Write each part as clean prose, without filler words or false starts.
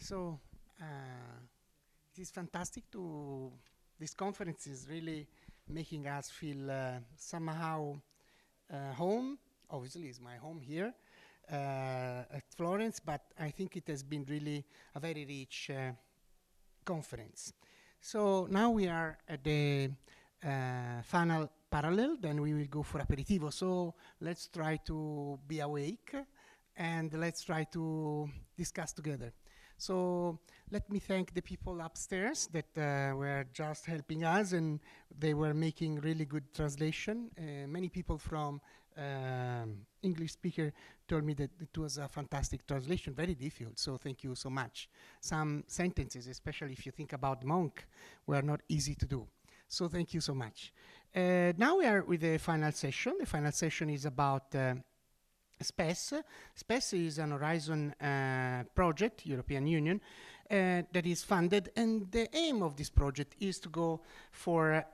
So it is fantastic to, this conference is really making us feel somehow home. Obviously, it's my home here at Florence, but I think it has been really a very rich conference. So now we are at the final parallel, then we will go for aperitivo. So let's try to be awake and let's try to discuss together. So let me thank the people upstairs that were just helping us, and they were making really good translation. Many people from English speaker told me that it was a fantastic translation, very difficult, so thank you so much. Some sentences, especially if you think about monk, were not easy to do. So thank you so much. Now we are with the final session. The final session is about SPES. SPES is an Horizon project, European Union, that is funded, and the aim of this project is to go for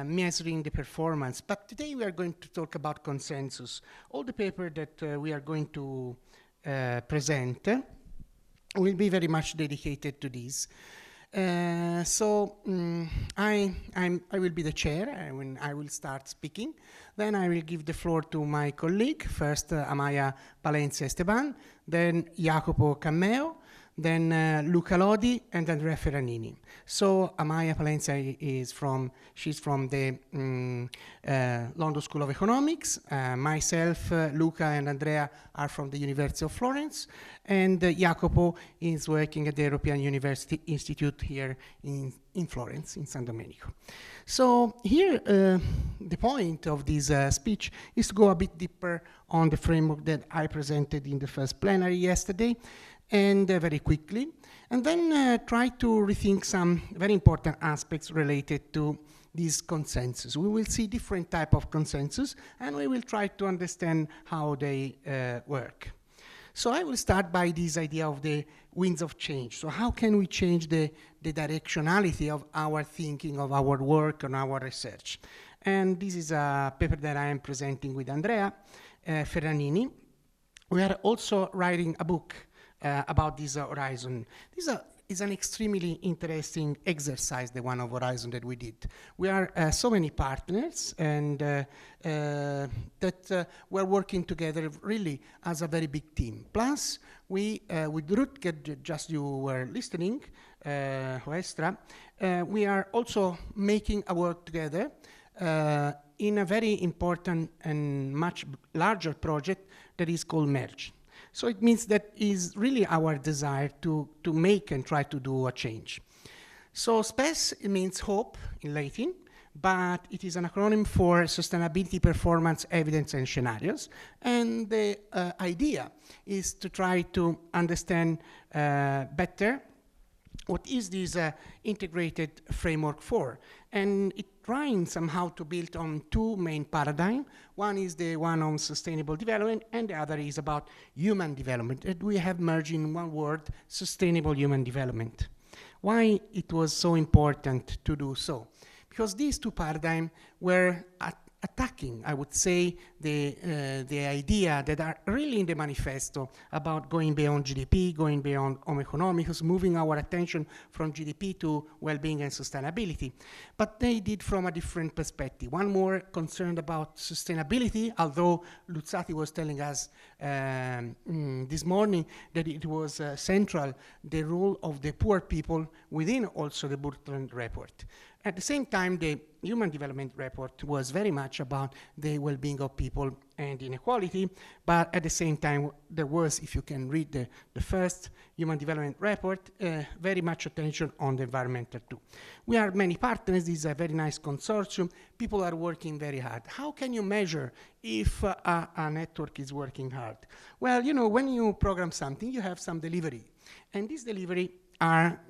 measuring the performance. But today we are going to talk about consensus. All the paper that we are going to present will be very much dedicated to this. So I will be the chair when I will start speaking. Then I will give the floor to my colleague, first Amaya Palencia Esteban, then Jacopo Cammeo, then Luca Lodi, and Andrea Ferranini. So Amaya Palencia she's from the London School of Economics. Myself, Luca, and Andrea are from the University of Florence, and Jacopo is working at the European University Institute here in Florence, in San Domenico. So here, the point of this speech is to go a bit deeper on the framework that I presented in the first plenary yesterday, and very quickly, and then try to rethink some very important aspects related to this consensus. We will see different type of consensus, and we will try to understand how they work. So I will start by this idea of the winds of change. So how can we change the directionality of our thinking, of our work, and our research? And this is a paper that I am presenting with Andrea Ferranini. We are also writing a book about this Horizon. This is an extremely interesting exercise, the one of Horizon that we did. We are so many partners, and that we're working together really as a very big team. Plus, we, with Rutger, just you were listening, Hoestra, we are also making a work together in a very important and much larger project that is called Merge. So it means that is really our desire to make and try to do a change. So SPES means hope in Latin, but it is an acronym for Sustainability, Performance, Evidence, and Scenarios. And the idea is to try to understand better what is this integrated framework for. And it trying somehow to build on two main paradigms. One is the one on sustainable development, and the other is about human development. And we have merged in one word, sustainable human development. Why it was so important to do so? Because these two paradigms were attacking, I would say, the idea that are really in the manifesto about going beyond GDP, going beyond home economics, moving our attention from GDP to well-being and sustainability. But they did from a different perspective. One more concerned about sustainability, although Luzzati was telling us this morning that it was central, the role of the poor people within also the Brundtland report. At the same time, the Human Development Report was very much about the well-being of people and inequality, but at the same time, there was, if you can read the first Human Development Report, very much attention on the environmental too. We are many partners, this is a very nice consortium, people are working very hard. How can you measure if a network is working hard? Well, you know, when you program something, you have some delivery, and this delivery are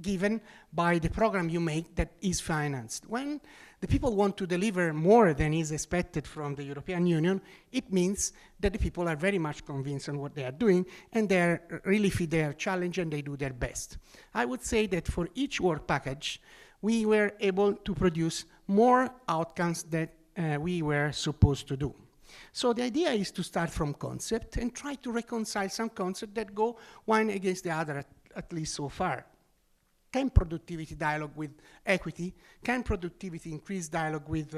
given by the program you make that is financed. When the people want to deliver more than is expected from the European Union, it means that the people are very much convinced on what they are doing, and they really fit their challenge and they do their best. I would say that for each work package, we were able to produce more outcomes that we were supposed to do. So the idea is to start from concept and try to reconcile some concepts that go one against the other at least so far. Can productivity dialogue with equity? Can productivity increase dialogue with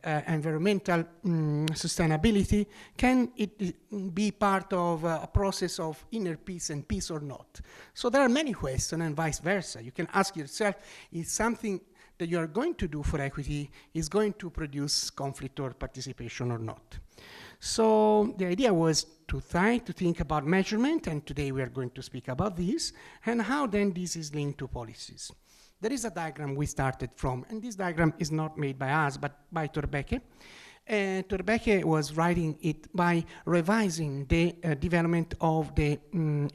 environmental sustainability? Can it be part of a process of inner peace and peace or not? So there are many questions, and vice versa. You can ask yourself, is something that you are going to do for equity is going to produce conflict or participation or not? So the idea was to try to think about measurement, and today we are going to speak about this, and how then this is linked to policies. There is a diagram we started from, and this diagram is not made by us, but by Thorbecke. Thorbecke was writing it by revising the development of the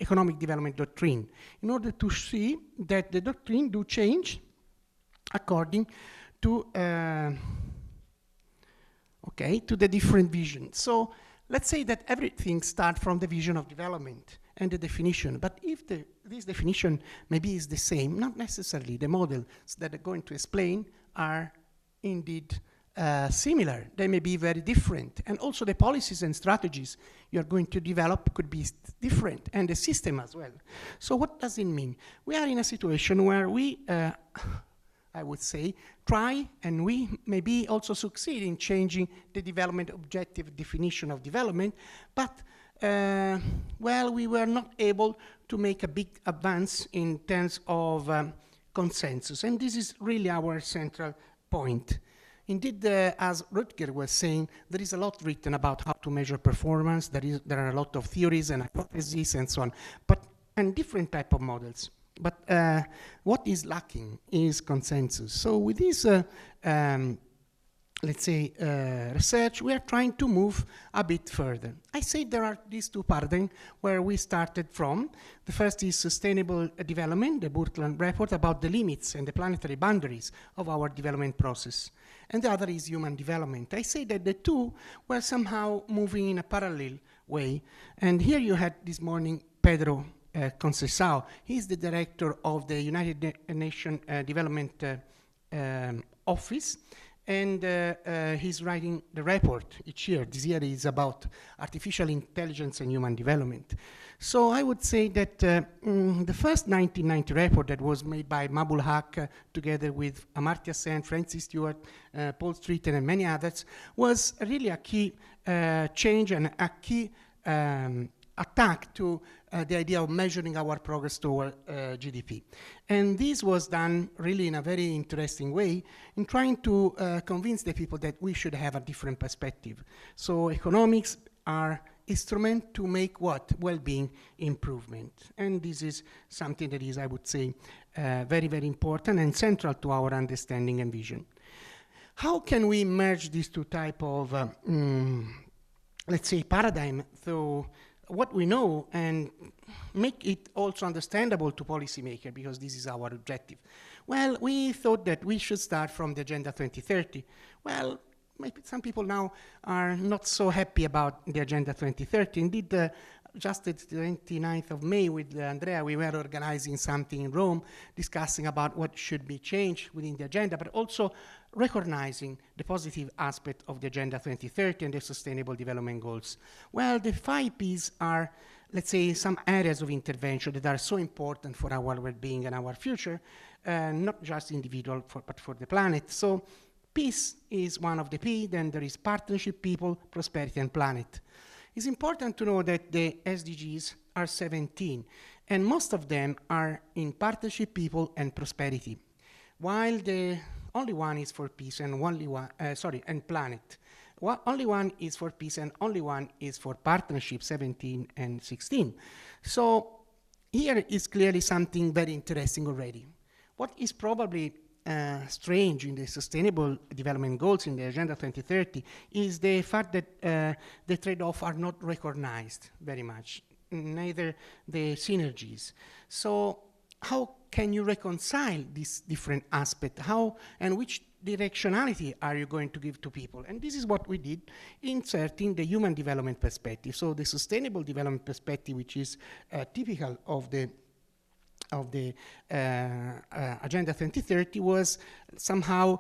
economic development doctrine in order to see that the doctrine do change according to to the different visions. So let's say that everything starts from the vision of development and the definition. But if this definition maybe is the same, not necessarily the models that are going to explain are indeed similar. They may be very different. And also the policies and strategies you're going to develop could be different, and the system as well. So what does it mean? We are in a situation where we I would say, try, and we maybe also succeed in changing the development objective definition of development, but well, we were not able to make a big advance in terms of consensus, and this is really our central point. Indeed, as Rutger was saying, there is a lot written about how to measure performance. There are a lot of theories and hypotheses and so on, and different type of models. But what is lacking is consensus. So with this, let's say, research, we are trying to move a bit further. I say there are these two paradigms where we started from. The first is sustainable development, the Brundtland report about the limits and the planetary boundaries of our development process. And the other is human development. I say that the two were somehow moving in a parallel way. And here you had this morning Pedro Conceição. He's the director of the United Nations Development Office, and he's writing the report each year. This year is about artificial intelligence and human development. So I would say that the first 1990 report that was made by Mabul Haq together with Amartya Sen, Francis Stewart, Paul Streeter, and many others was really a key change and a key attack to the idea of measuring our progress toward GDP. And this was done really in a very interesting way in trying to convince the people that we should have a different perspective. So economics are instrument to make what? Well-being improvement. And this is something that is, I would say, very, very important and central to our understanding and vision. How can we merge these two type of, let's say, paradigm through what we know and make it also understandable to policymakers, because this is our objective? Well, we thought that we should start from the Agenda 2030. Well, maybe some people now are not so happy about the Agenda 2030. Indeed, just the 29th of May with Andrea, we were organizing something in Rome, discussing about what should be changed within the agenda, but also recognizing the positive aspect of the Agenda 2030 and the Sustainable Development Goals. Well, the 5 Ps are, let's say, some areas of intervention that are so important for our well-being and our future, not just individual, but for the planet. So peace is one of the P, then there is partnership, people, prosperity, and planet. It's important to know that the SDGs are 17, and most of them are in partnership, people, and prosperity, while the only one is for peace and and planet. Only one is for peace and only one is for partnership, 17 and 16. So here is clearly something very interesting already. What is probably strange in the Sustainable Development Goals in the Agenda 2030 is the fact that the trade-off are not recognized very much, neither the synergies. So how can you reconcile these different aspects? How and which directionality are you going to give to people? And this is what we did, inserting the human development perspective. So the Sustainable Development perspective, which is typical of the Agenda 2030, was somehow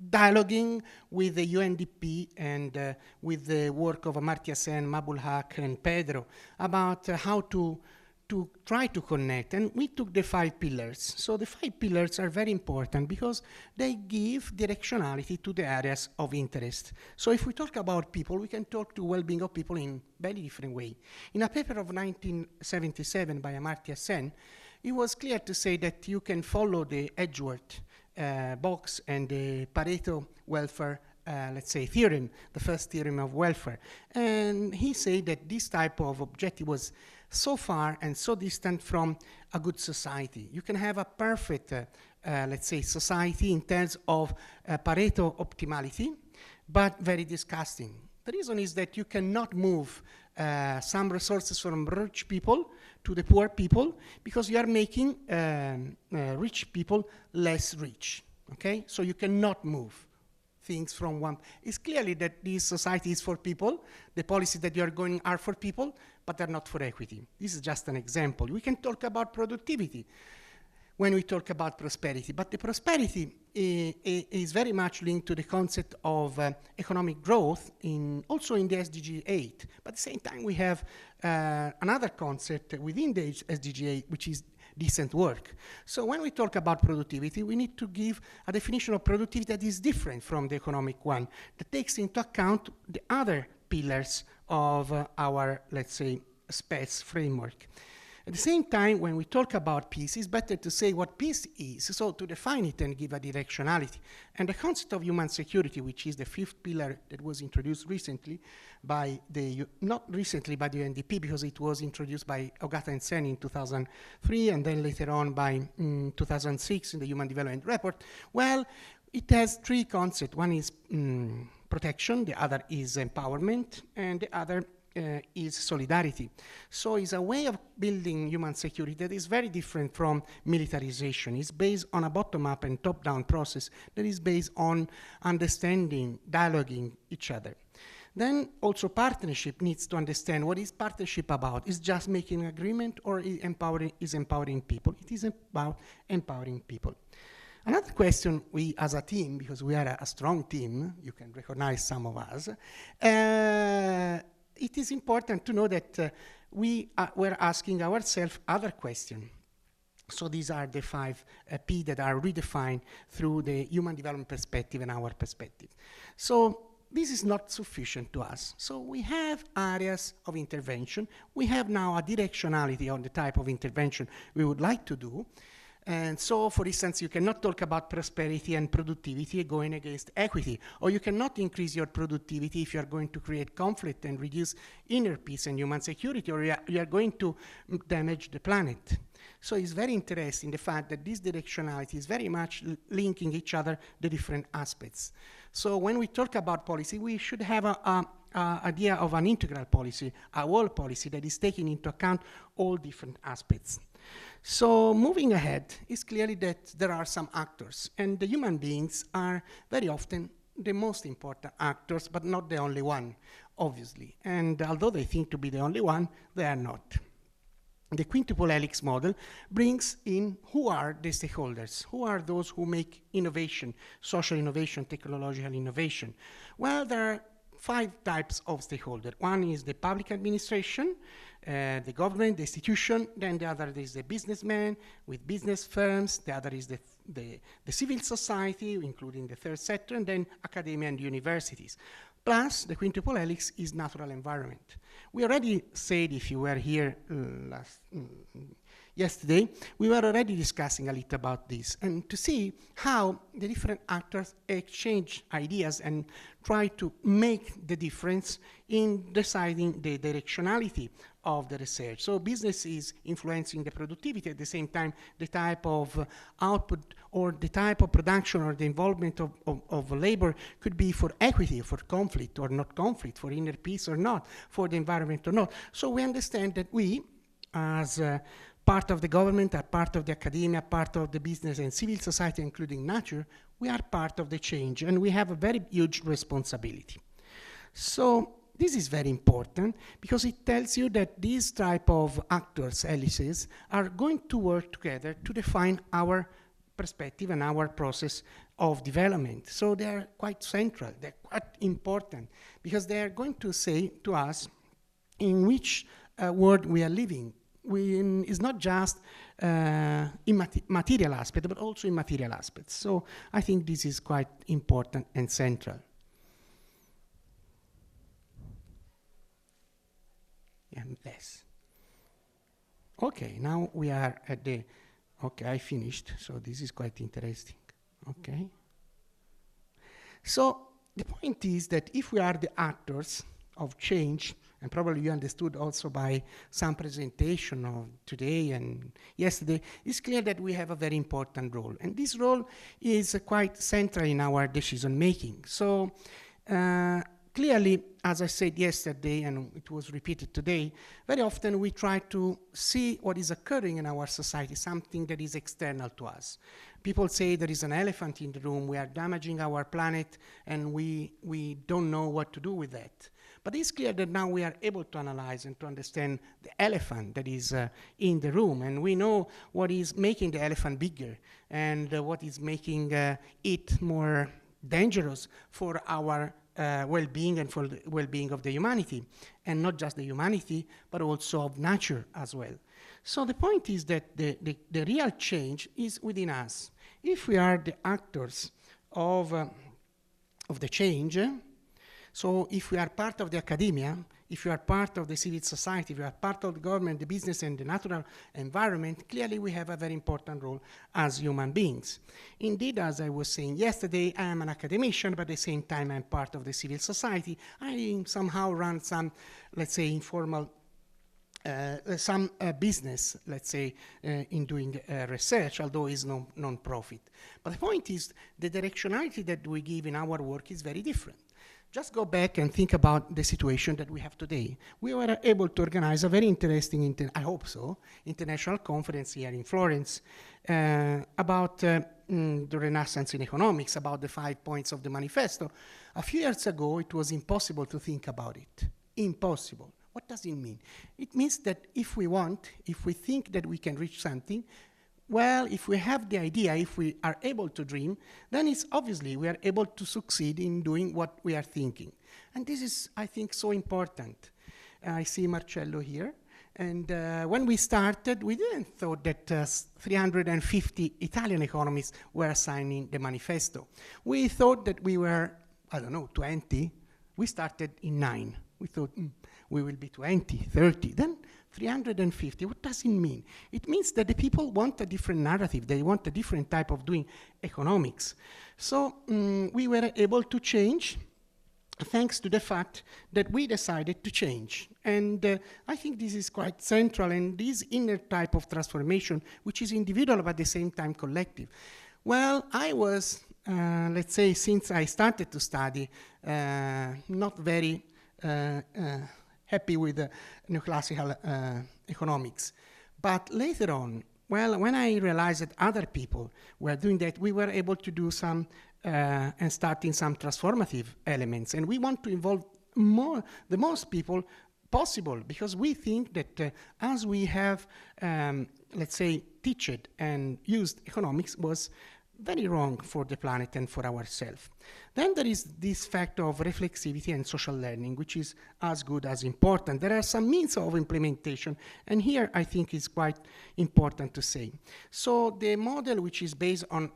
dialoguing with the UNDP and with the work of Amartya Sen, Mabul Haq, and Pedro about how to to try to connect, and we took the 5 pillars. So the 5 pillars are very important because they give directionality to the areas of interest. So if we talk about people, we can talk to well-being of people in very different way. In a paper of 1977 by Amartya Sen, it was clear to say that you can follow the Edgeworth box and the Pareto welfare let's say theorem, the first theorem of welfare. And he said that this type of objective was so far and so distant from a good society. You can have a perfect, let's say, society in terms of Pareto optimality, but very disgusting. The reason is that you cannot move some resources from rich people to the poor people because you are making rich people less rich, okay? So you cannot move things from one. It's clearly that this society is for people, the policies that you are going are for people, but they're not for equity. This is just an example. We can talk about productivity when we talk about prosperity, but the prosperity is very much linked to the concept of economic growth, also in the SDG 8. But at the same time, we have another concept within the SDG 8, which is decent work. So when we talk about productivity, we need to give a definition of productivity that is different from the economic one, that takes into account the other pillars of our, let's say, space framework. At the same time, when we talk about peace, it's better to say what peace is, so to define it and give a directionality. And the concept of human security, which is the 5th pillar that was introduced recently by the, not recently by the UNDP, because it was introduced by Ogata and Sen in 2003, and then later on by 2006 in the Human Development Report. Well, it has 3 concepts. One is protection, the other is empowerment, and the other is solidarity. So it's a way of building human security that is very different from militarization. It's based on a bottom-up and top-down process that is based on understanding, dialoguing each other. Then also partnership needs to understand what is partnership about. Is just making an agreement or is empowering people? It is about empowering people. Another question we as a team, because we are a strong team, you can recognize some of us, it is important to know that we're asking ourselves other questions. So these are the 5 P that are redefined through the human development perspective and our perspective. So this is not sufficient to us. So we have areas of intervention. We have now a directionality on the type of intervention we would like to do. And so, for instance, you cannot talk about prosperity and productivity going against equity, or you cannot increase your productivity if you are going to create conflict and reduce inner peace and human security, or you are going to damage the planet. So it's very interesting the fact that this directionality is very much linking each other, the different aspects. So when we talk about policy, we should have an idea of an integral policy, a whole policy that is taking into account all different aspects. So moving ahead, it's clearly that there are some actors, and the human beings are very often the most important actors, but not the only one, obviously. And although they think to be the only one, they are not. The quintuple helix model brings in who are the stakeholders, who are those who make innovation, social innovation, technological innovation. Well, there are 5 types of stakeholder. One is the public administration, the government, the institution, then the other is the businessman with business firms, the other is the civil society, including the 3rd sector, and then academia and universities. Plus, the quintuple helix is natural environment. We already said, if you were here yesterday, we were already discussing a little about this, and to see how the different actors exchange ideas and try to make the difference in deciding the directionality of the research. So business is influencing the productivity, at the same time the type of output or the type of production or the involvement of labor could be for equity, for conflict or not conflict, for inner peace or not, for the environment or not. So we understand that we, as part of the government, are part of the academia, part of the business and civil society, including nature, we are part of the change, and we have a very huge responsibility. So this is very important because it tells you that these type of actors, helices, are going to work together to define our perspective and our process of development. So they are quite central, they're quite important, because they are going to say to us in which world we are living. is not just material aspect, but also immaterial aspects. So I think this is quite important and central. And less. Okay, now we are at the, okay, I finished, so this is quite interesting. Okay. So the point is that if we are the actors of change, and probably you understood also by some presentation of today and yesterday, it's clear that we have a very important role. And this role is quite central in our decision making. So clearly, as I said yesterday, and it was repeated today, very often we try to see what is occurring in our society, something that is external to us. People say there is an elephant in the room, we are damaging our planet, and we don't know what to do with that. But it's clear that now we are able to analyze and to understand the elephant that is in the room, and we know what is making the elephant bigger, and what is making it more dangerous for our well-being and for the well-being of the humanity, and not just the humanity, but also of nature as well. So the point is that the real change is within us. If we are the actors of the change, so if we are part of the academia, if you are part of the civil society, if you are part of the government, the business, and the natural environment, clearly we have a very important role as human beings. Indeed, as I was saying yesterday, I am an academician, but at the same time I'm part of the civil society. I somehow run some, let's say, informal business, let's say, in doing research, although it's non-profit. But the point is, the directionality that we give in our work is very different. Just go back and think about the situation that we have today. We were able to organize a very interesting, I hope so, international conference here in Florence about the Renaissance in economics, about the 5 points of the manifesto. A few years ago, it was impossible to think about it. Impossible. What does it mean? It means that if we want, if we think that we can reach something, well, if we have the idea, if we are able to dream, then it's obviously we are able to succeed in doing what we are thinking. And this is, I think, so important. I see Marcello here. And when we started, we didn't thought that 350 Italian economists were signing the manifesto. We thought that we were, I don't know, 20. We started in 9. We thought we will be 20, 30. Then 350, what does it mean? It means that the people want a different narrative. They want a different type of doing economics. So we were able to change thanks to the fact that we decided to change. And I think this is quite central, and this inner type of transformation, which is individual but at the same time collective. Well, I was, let's say, since I started to study, not very happy with neoclassical economics. But later on, well, when I realized that other people were doing that, we were able to do some and starting some transformative elements. And we want to involve the most people possible, because we think that as we have, let's say, taught and used economics was very wrong for the planet and for ourselves. Then there is this fact of reflexivity and social learning, which is as good as important. There are some means of implementation, and here I think is quite important to say. So the model, which is based on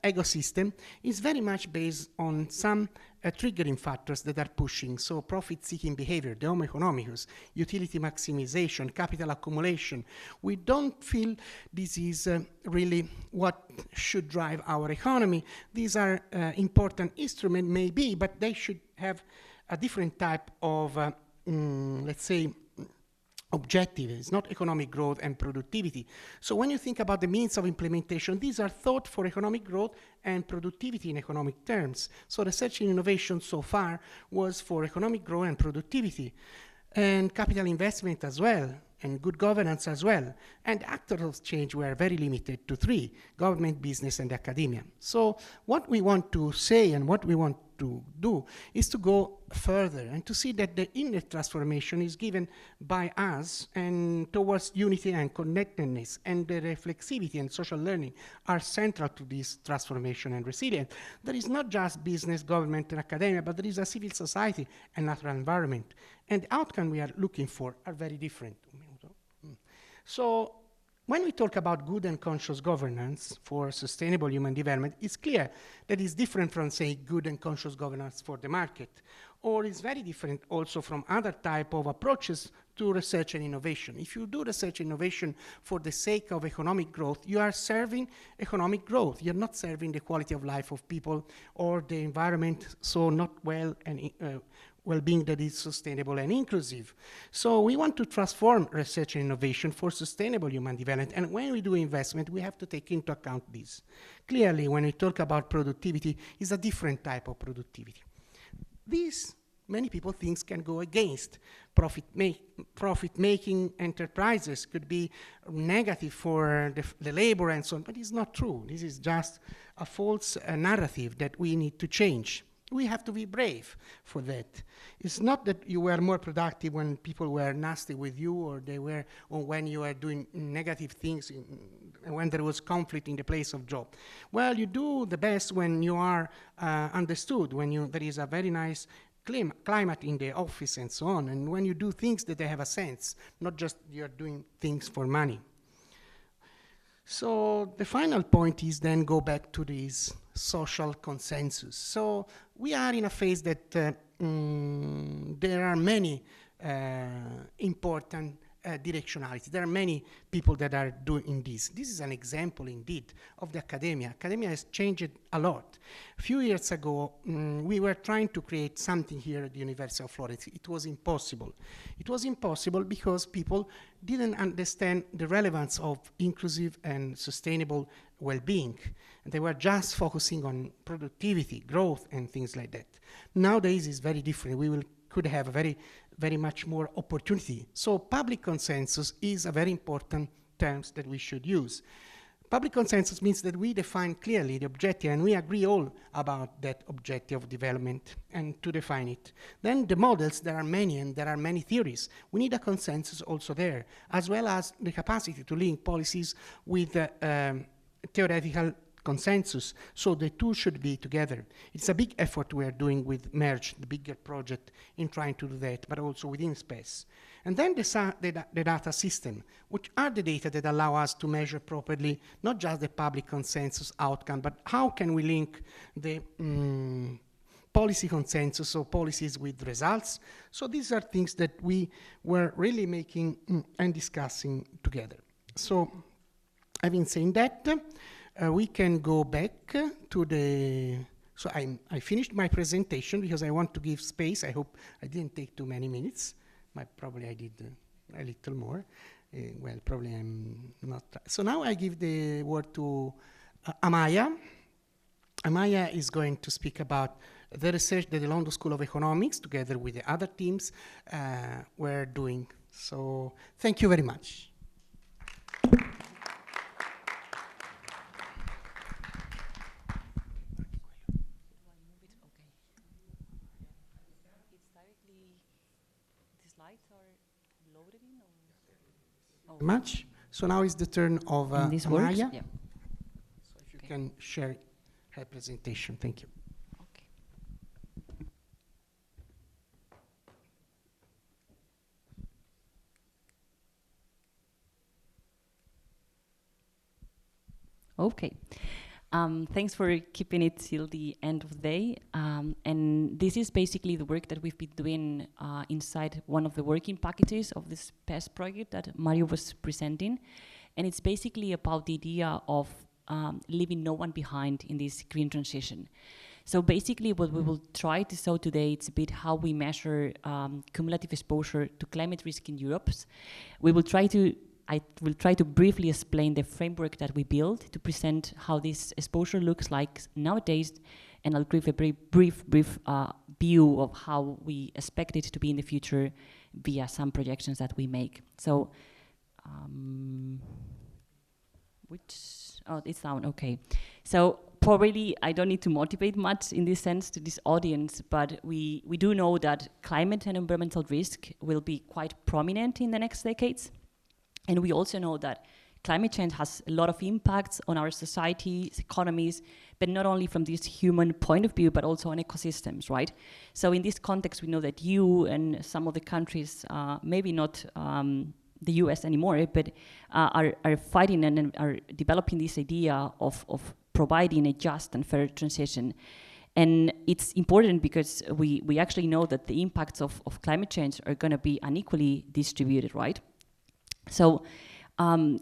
ecosystem, is very much based on some triggering factors that are pushing. So profit-seeking behavior, the homo economicus, utility maximization, capital accumulation. We don't feel this is really what should drive our economy. These are important instruments, maybe, but they should have a different type of, let's say, objective. It's not economic growth and productivity. So when you think about the means of implementation, these are thought for economic growth and productivity in economic terms. So research and innovation so far was for economic growth and productivity, and capital investment as well, and good governance as well. And actors of change were very limited to 3: government, business, and academia. So what we want to say and what we want to do is to go further and to see that the inner transformation is given by us, and towards unity and connectedness, and the reflexivity and social learning are central to this transformation and resilience. There is not just business, government, and academia, but there is a civil society and natural environment. And the outcome we are looking for are very different. So when we talk about good and conscious governance for sustainable human development, it's clear that it's different from, say, good and conscious governance for the market, or it's very different also from other type of approaches to research and innovation. If you do research and innovation for the sake of economic growth, you are serving economic growth. You're not serving the quality of life of people or the environment, so not well-being that is sustainable and inclusive. So we want to transform research and innovation for sustainable human development. And when we do investment, we have to take into account this. Clearly, when we talk about productivity, it's a different type of productivity. This, many people think, can go against profit-making enterprises, could be negative for the labor and so on, but it's not true. This is just a false narrative that we need to change. We have to be brave for that. It's not that you were more productive when people were nasty with you, or when you were doing negative things, when there was conflict in the place of job. Well, you do the best when you are understood, when there is a very nice climate in the office and so on, and when you do things that they have a sense, not just you're doing things for money. So the final point is then go back to this social consensus. So we are in a phase that there are many important directionalities. There are many people that are doing this. This is an example indeed of the academia. Academia has changed a lot. A few years ago, we were trying to create something here at the University of Florence. It was impossible. It was impossible because people didn't understand the relevance of inclusive and sustainable well-being. And they were just focusing on productivity, growth, and things like that. Nowadays, it's very different. We could have a very much more opportunity. So public consensus is a very important term that we should use. Public consensus means that we define clearly the objective, and we agree all about that objective of development and to define it. Then the models, there are many, and there are many theories. We need a consensus also there, as well as the capacity to link policies with theoretical consensus, so the two should be together. It's a big effort we are doing with MERGE, the bigger project, in trying to do that, but also within space. And then the data system, which are the data that allow us to measure properly, not just the public consensus outcome, but how can we link the policy consensus or policies with results. So these are things that we were really making and discussing together. So having said that, we can go back to the, so I finished my presentation because I want to give space. I hope I didn't take too many minutes. Probably I did a little more. Well, probably I'm not. So now I give the word to Amaya. Amaya is going to speak about the research that the London School of Economics, together with the other teams, were doing. So thank you very much. Much. So now is the turn of Amaya. Yeah. So if you can share her presentation. Thank you. Okay. Thanks for keeping it till the end of the day. And this is basically the work that we've been doing inside one of the working packages of this PES project that Mario was presenting. And it's basically about the idea of leaving no one behind in this green transition. So basically what we will try to show today, it's a bit how we measure cumulative exposure to climate risk in Europe. I will try to briefly explain the framework that we built to present how this exposure looks like nowadays, and I'll give a very brief view of how we expect it to be in the future via some projections that we make. So, it's down, okay. So probably I don't need to motivate much in this sense to this audience, but we do know that climate and environmental risk will be quite prominent in the next decades. And we also know that climate change has a lot of impacts on our societies, economies, but not only from this human point of view, but also on ecosystems, right? So in this context, we know that you and some of the countries maybe not the US anymore, but are fighting and are developing this idea of providing a just and fair transition. And it's important because we actually know that the impacts of climate change are going to be unequally distributed, right? So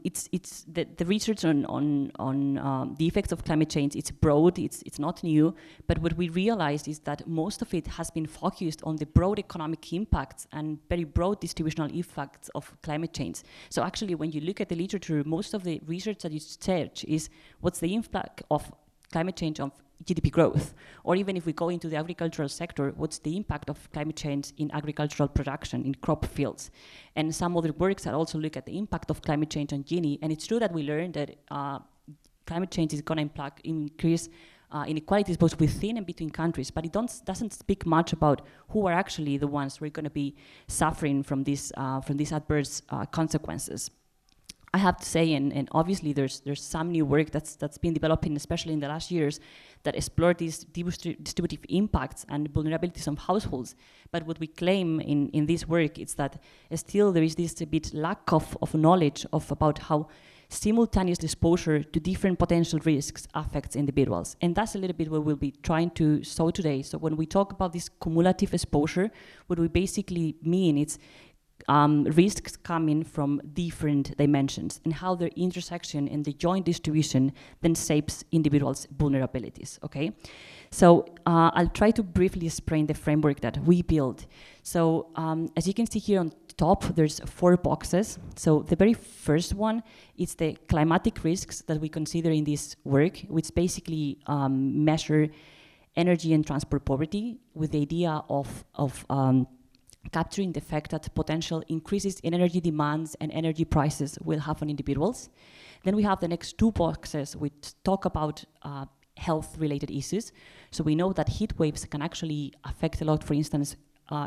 it's the research on the effects of climate change. It's broad. It's not new. But what we realized is that most of it has been focused on the broad economic impacts and very broad distributional effects of climate change. So actually, when you look at the literature, most of the research that you search is what's the impact of climate change on GDP growth, or even if we go into the agricultural sector, what's the impact of climate change in agricultural production, in crop fields? And some other works that also look at the impact of climate change on Gini. And it's true that we learned that climate change is going to increase inequalities both within and between countries, but it doesn't speak much about who are actually the ones who are going to be suffering from these adverse consequences. I have to say, and obviously there's some new work that's been developing, especially in the last years, that explore these distributive impacts and vulnerabilities of households. But what we claim in this work is that still there is this a bit lack of knowledge about how simultaneous exposure to different potential risks affects individuals. And that's a little bit what we'll be trying to show today. So when we talk about this cumulative exposure, what we basically mean is risks coming from different dimensions and how their intersection and the joint distribution then shapes individuals' vulnerabilities, okay? So I'll try to briefly explain the framework that we built. So as you can see here on top, there's 4 boxes. So the very first one is the climatic risks that we consider in this work, which basically measure energy and transport poverty with the idea of capturing the fact that potential increases in energy demands and energy prices will have on individuals. Then we have the next 2 boxes which talk about health-related issues. So we know that heat waves can actually affect a lot, for instance,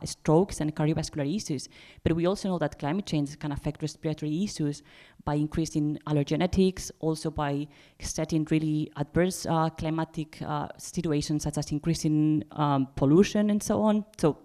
strokes and cardiovascular issues, but we also know that climate change can affect respiratory issues by increasing allergenetics, also by setting really adverse climatic situations such as increasing pollution and so on. So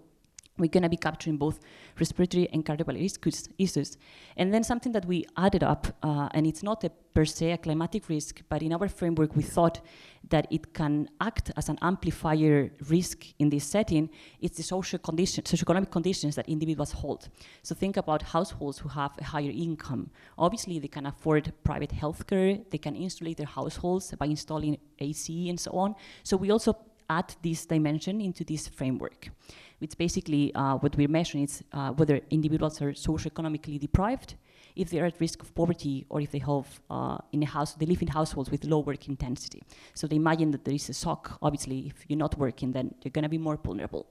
we're going to be capturing both respiratory and cardiovascular issues. And then something that we added up, and it's not per se a climatic risk, but in our framework we thought that it can act as an amplifier risk in this setting. It's the socioeconomic conditions that individuals hold. So think about households who have a higher income. Obviously they can afford private healthcare, they can insulate their households by installing AC and so on. So we also add this dimension into this framework. It's basically what we're measuring is whether individuals are socioeconomically deprived, if they are at risk of poverty, or if they have they live in households with low work intensity. So they imagine that there is a shock. Obviously, if you're not working, then you're going to be more vulnerable.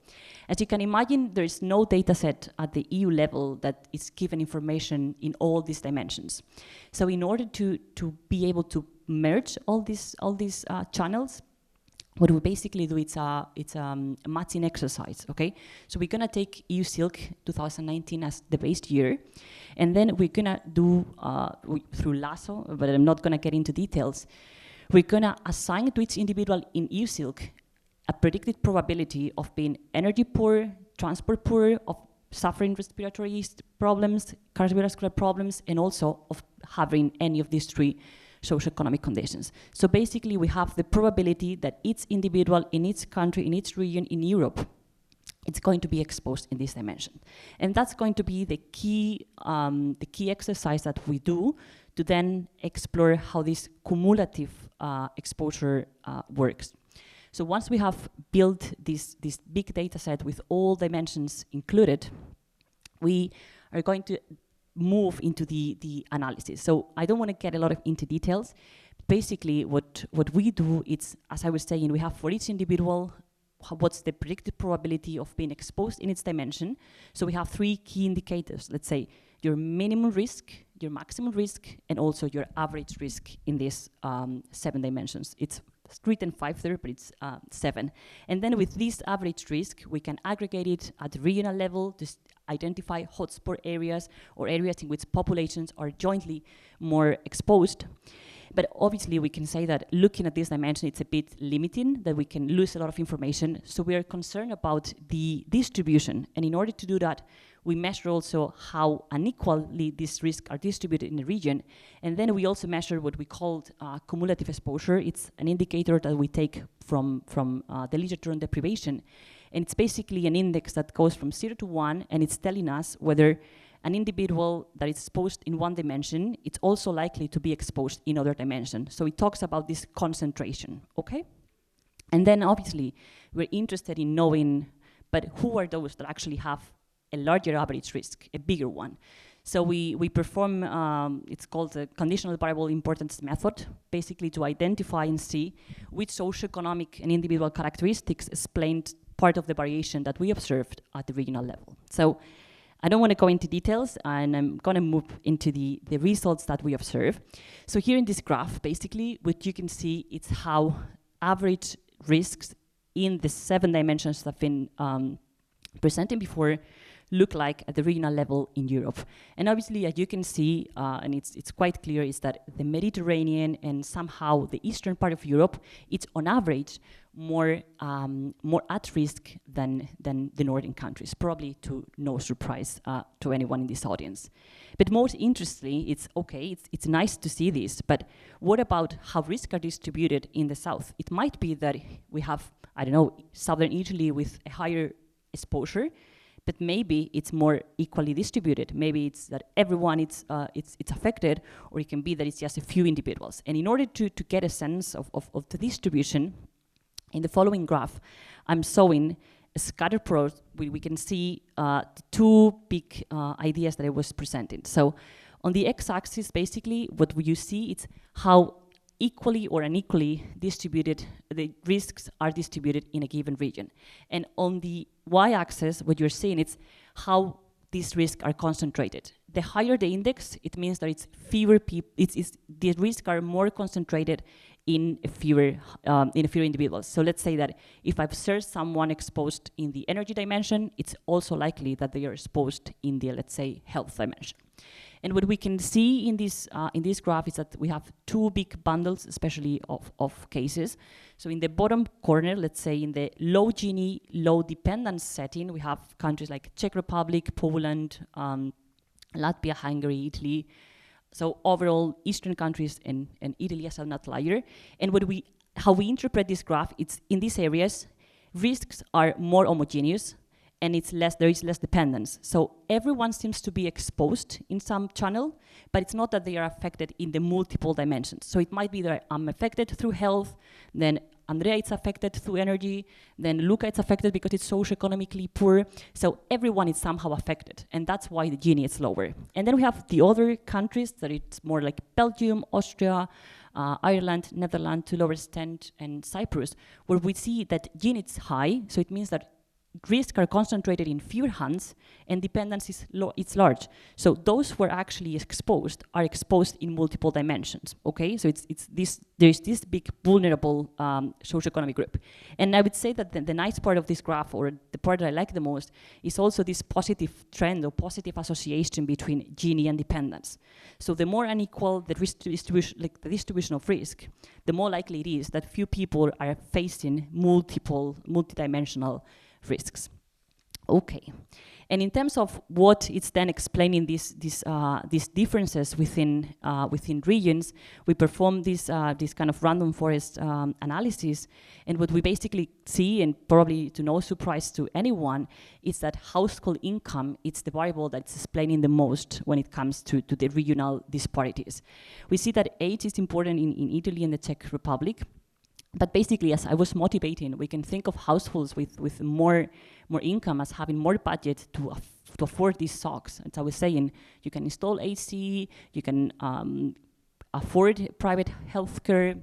As you can imagine, there is no data set at the EU level that is given information in all these dimensions. So in order to be able to merge all these channels, what we basically do, it's a matching exercise, okay? So we're gonna take EU Silk 2019 as the base year, and then we're gonna do, through LASSO, but I'm not gonna get into details, we're gonna assign to each individual in EU Silk a predicted probability of being energy poor, transport poor, of suffering respiratory problems, cardiovascular problems, and also of having any of these 3 socioeconomic conditions. So basically we have the probability that each individual in each country, in each region in Europe, it's going to be exposed in this dimension. And that's going to be the key exercise that we do to then explore how this cumulative exposure works. So once we have built this big data set with all dimensions included, we are going to move into the analysis. So I don't want to get a lot into details. Basically, what we do is, as I was saying, we have for each individual, what's the predicted probability of being exposed in its dimension. So we have 3 key indicators. Let's say your minimum risk, your maximum risk, and also your average risk in these 7 dimensions. It's written 5 there, but it's 7. And then with this average risk, we can aggregate it at the regional level to identify hotspot areas or areas in which populations are jointly more exposed. But obviously we can say that looking at this dimension, it's a bit limiting, that we can lose a lot of information. So we are concerned about the distribution. And in order to do that, We measure also how unequally these risks are distributed in the region. And then we also measure what we called cumulative exposure. It's an indicator that we take from the literature on deprivation. And it's basically an index that goes from 0 to 1, and it's telling us whether an individual that is exposed in one dimension, it's also likely to be exposed in other dimensions. So it talks about this concentration, okay? And then obviously, we're interested in knowing, but who are those that actually have a larger average risk, a bigger one? So we perform, it's called the conditional variable importance method, basically to identify and see which socioeconomic and individual characteristics explained part of the variation that we observed at the regional level. So I don't want to go into details, and I'm going to move into the results that we observe. So here in this graph, basically, what you can see is how average risks in the 7 dimensions that I've been presenting before look like at the regional level in Europe. And obviously, as you can see, and it's quite clear, is that the Mediterranean and somehow the eastern part of Europe, it's on average more at risk than the northern countries, probably to no surprise to anyone in this audience. But most interestingly, it's nice to see this, but what about how risks are distributed in the south? It might be that we have, I don't know, southern Italy with a higher exposure, but maybe it's more equally distributed. Maybe it's that everyone it's affected, or it can be that it's just a few individuals. And in order to get a sense of the distribution, in the following graph, I'm showing a scatter plot. We can see the 2 big ideas that I was presenting. So on the x-axis, basically, what you see is how equally or unequally distributed the risks are distributed in a given region. And on the y-axis, what you're seeing is how these risks are concentrated. The higher the index, it means that it's fewer people. The risks are more concentrated in fewer individuals. So let's say that if I've observed someone exposed in the energy dimension, it's also likely that they are exposed in the, let's say, health dimension. And what we can see in this graph is that we have 2 big bundles, especially of cases. So in the bottom corner, let's say in the low Gini, low dependence setting, we have countries like Czech Republic, Poland, Latvia, Hungary, Italy. So overall, Eastern countries and Italy as an outlier. And how we interpret this graph, it's in these areas, risks are more homogeneous, and there is less dependence. So everyone seems to be exposed in some channel, but it's not that they are affected in the multiple dimensions. So it might be that I'm affected through health, then Andrea is affected through energy, then Luca is affected because it's socioeconomically poor. So everyone is somehow affected, and that's why the Gini is lower. And then we have the other countries that it's more like Belgium, Austria, Ireland, Netherlands, to lower extent, and Cyprus, where we see that Gini is high, so it means that risks are concentrated in fewer hands, and dependence is large. So those who are actually exposed are exposed in multiple dimensions. Okay, so there's this big vulnerable socioeconomic group. And I would say that the nice part of this graph, or the part that I like the most, is also this positive trend or positive association between Gini and dependence. So the more unequal the distribution of risk, the more likely it is that few people are facing multidimensional risks. Okay, and in terms of what it's then explaining these differences within regions, we perform this kind of random forest analysis, and what we basically see, and probably to no surprise to anyone, is that household income is the variable that's explaining the most when it comes to the regional disparities. We see that age is important in Italy and the Czech Republic. But basically, as I was motivating, we can think of households with more income as having more budget to afford these socks. As I was saying, you can install AC, you can afford private healthcare.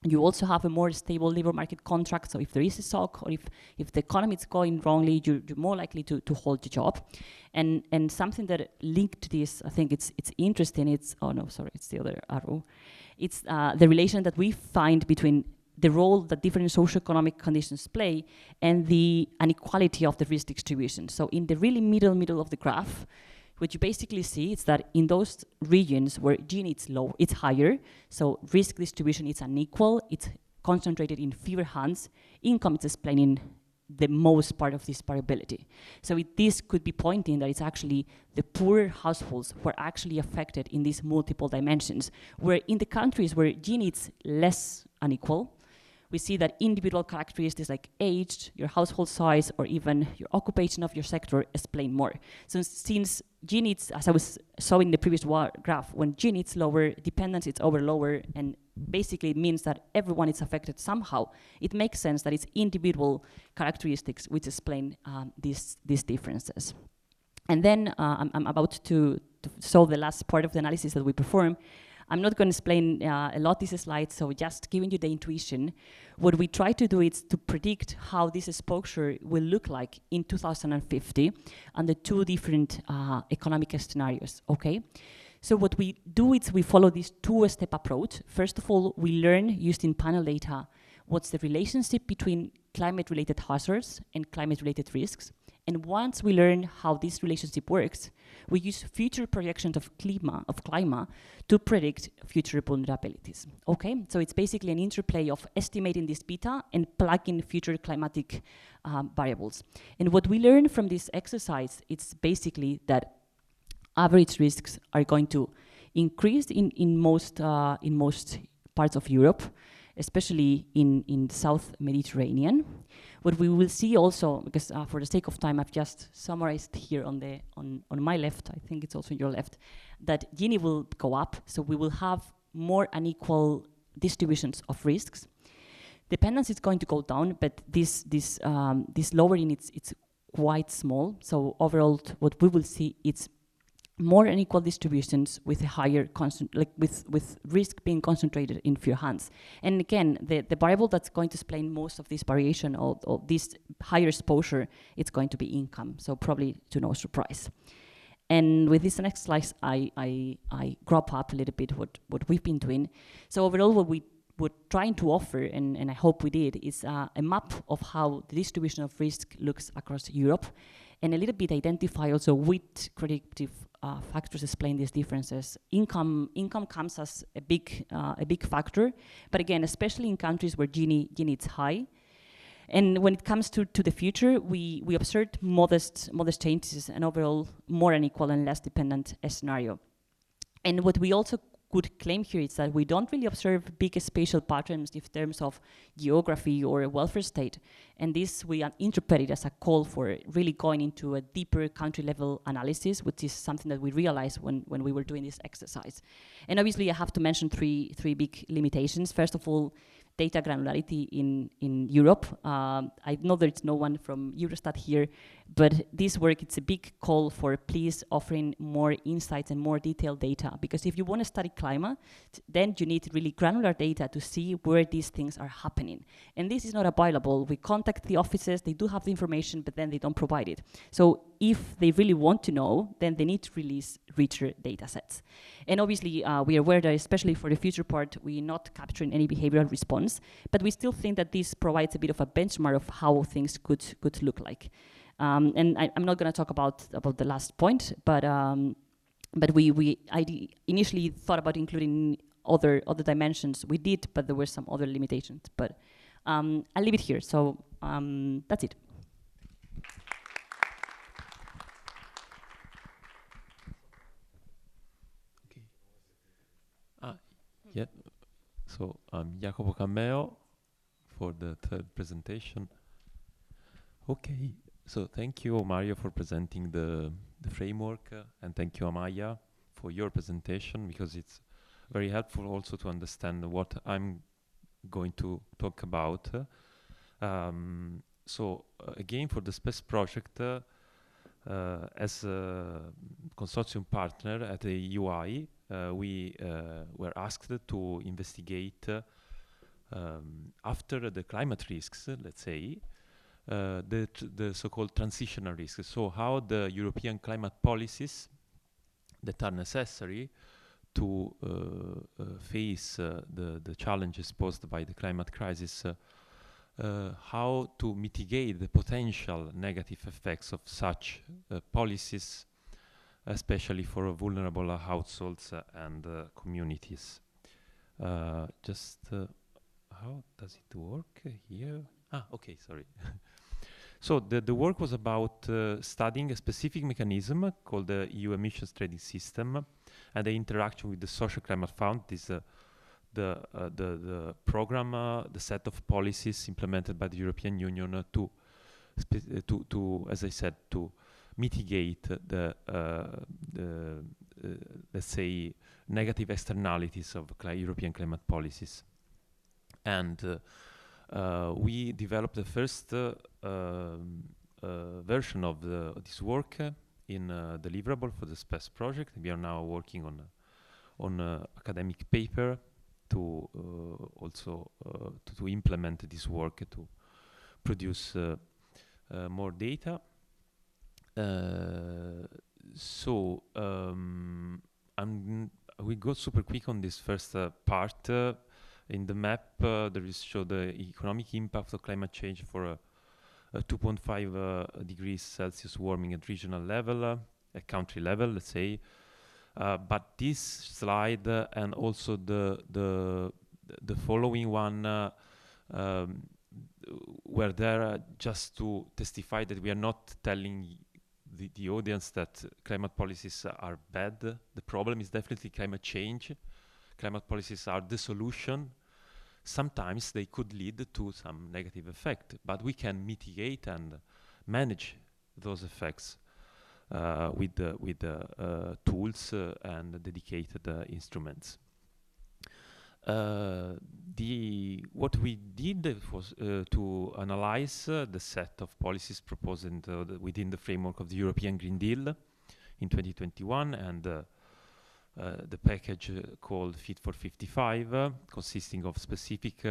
You also have a more stable labor market contract. So if there is a shock, or if the economy is going wrongly, you're more likely to hold the job. And something that linked to this, I think it's interesting. It's the other arrow. It's the relation that we find between the role that different socioeconomic conditions play and the inequality of the risk distribution. So in the really middle of the graph, what you basically see is that in those regions where Gini is low, it's higher, so risk distribution is unequal, it's concentrated in fewer hands, income is explaining the most part of this variability. So this could be pointing that it's actually the poorer households who are actually affected in these multiple dimensions, where in the countries where Gini is less unequal, we see that individual characteristics like age, your household size, or even your occupation of your sector explain more. So since G needs, as I was showing in the previous graph, when G needs lower, dependence is over lower, and basically it means that everyone is affected somehow. It makes sense that it's individual characteristics which explain these differences. And then I'm about to show the last part of the analysis that we perform. I'm not going to explain a lot this slide, so just giving you the intuition. What we try to do is to predict how this exposure will look like in 2050 under two different economic scenarios, okay? So what we do is we follow this two-step approach. First of all, we learn using panel data what's the relationship between climate-related hazards and climate-related risks. And once we learn how this relationship works, we use future projections of climate to predict future vulnerabilities. Okay, so it's basically an interplay of estimating this beta and plugging future climatic variables. And what we learn from this exercise is basically that average risks are going to increase in most parts of Europe, especially in the South Mediterranean. What we will see also, because for the sake of time, I've just summarized here on my left, I think it's also your left, that Gini will go up, so we will have more unequal distributions of risks. Dependence is going to go down, but this lowering, it's quite small. So overall, what we will see, it's more unequal distributions with a higher with risk being concentrated in few hands. And again, the variable that's going to explain most of this variation or this higher exposure, it's going to be income. So probably to no surprise. And with this next slide, I wrap up a little bit what we've been doing. So overall, what we were trying to offer, and I hope we did, is a map of how the distribution of risk looks across Europe, and a little bit identify also which predictive factors explain these differences. Income comes as a big factor, but again, especially in countries where Gini is high. And when it comes to the future, we observed modest changes and overall more unequal and less dependent scenario. And what we also could claim here is that we don't really observe big spatial patterns in terms of geography or a welfare state. And this we interpret it as a call for really going into a deeper country level analysis, which is something that we realized when we were doing this exercise. And obviously I have to mention three big limitations. First of all, data granularity in Europe. I know there's no one from Eurostat here, but this work, it's a big call for please offering more insights and more detailed data, because if you want to study climate, then you need really granular data to see where these things are happening. And this is not available. We contact the offices, they do have the information, but then they don't provide it. So if they really want to know, then they need to release richer data sets. And obviously, we are aware that especially for the future part, we're not capturing any behavioral response, but we still think that this provides a bit of a benchmark of how things could look like. And I'm not going to talk about the last point, but I initially thought about including other dimensions. We did, but there were some other limitations. But I'll leave it here. So that's it. Yeah. So I'm Jacopo Cammeo for the third presentation. Okay. So thank you, Mario, for presenting the framework, and thank you, Amaya, for your presentation, because it's very helpful also to understand what I'm going to talk about. Again, for the SPECS project, as a consortium partner at the UI, we were asked to investigate, after the climate risks, let's say, the so-called transitional risks. So how the European climate policies that are necessary to face the challenges posed by the climate crisis, how to mitigate the potential negative effects of such policies, especially for vulnerable households and communities. How does it work here? Okay, sorry. So the work was about studying a specific mechanism called the EU emissions trading system and the interaction with the social climate fund. This the program, the set of policies implemented by the European Union to, as I said, to mitigate the let's say negative externalities of European climate policies. And we developed the first version of this work in deliverable for the SPES project. We are now working on academic paper to also to implement this work to produce more data. So we go super quick on this first part. In the map, there is show the economic impact of climate change for a 2.5 degrees Celsius warming at regional level, at country level, let's say. But this slide and also the following one were there just to testify that we are not telling the audience that climate policies are bad. The problem is definitely climate change. Climate policies are the solution. Sometimes they could lead to some negative effect, but we can mitigate and manage those effects with the tools and dedicated instruments. What we did was to analyze the set of policies proposed within the framework of the European Green Deal in 2021 and the package called Fit for 55, consisting of specific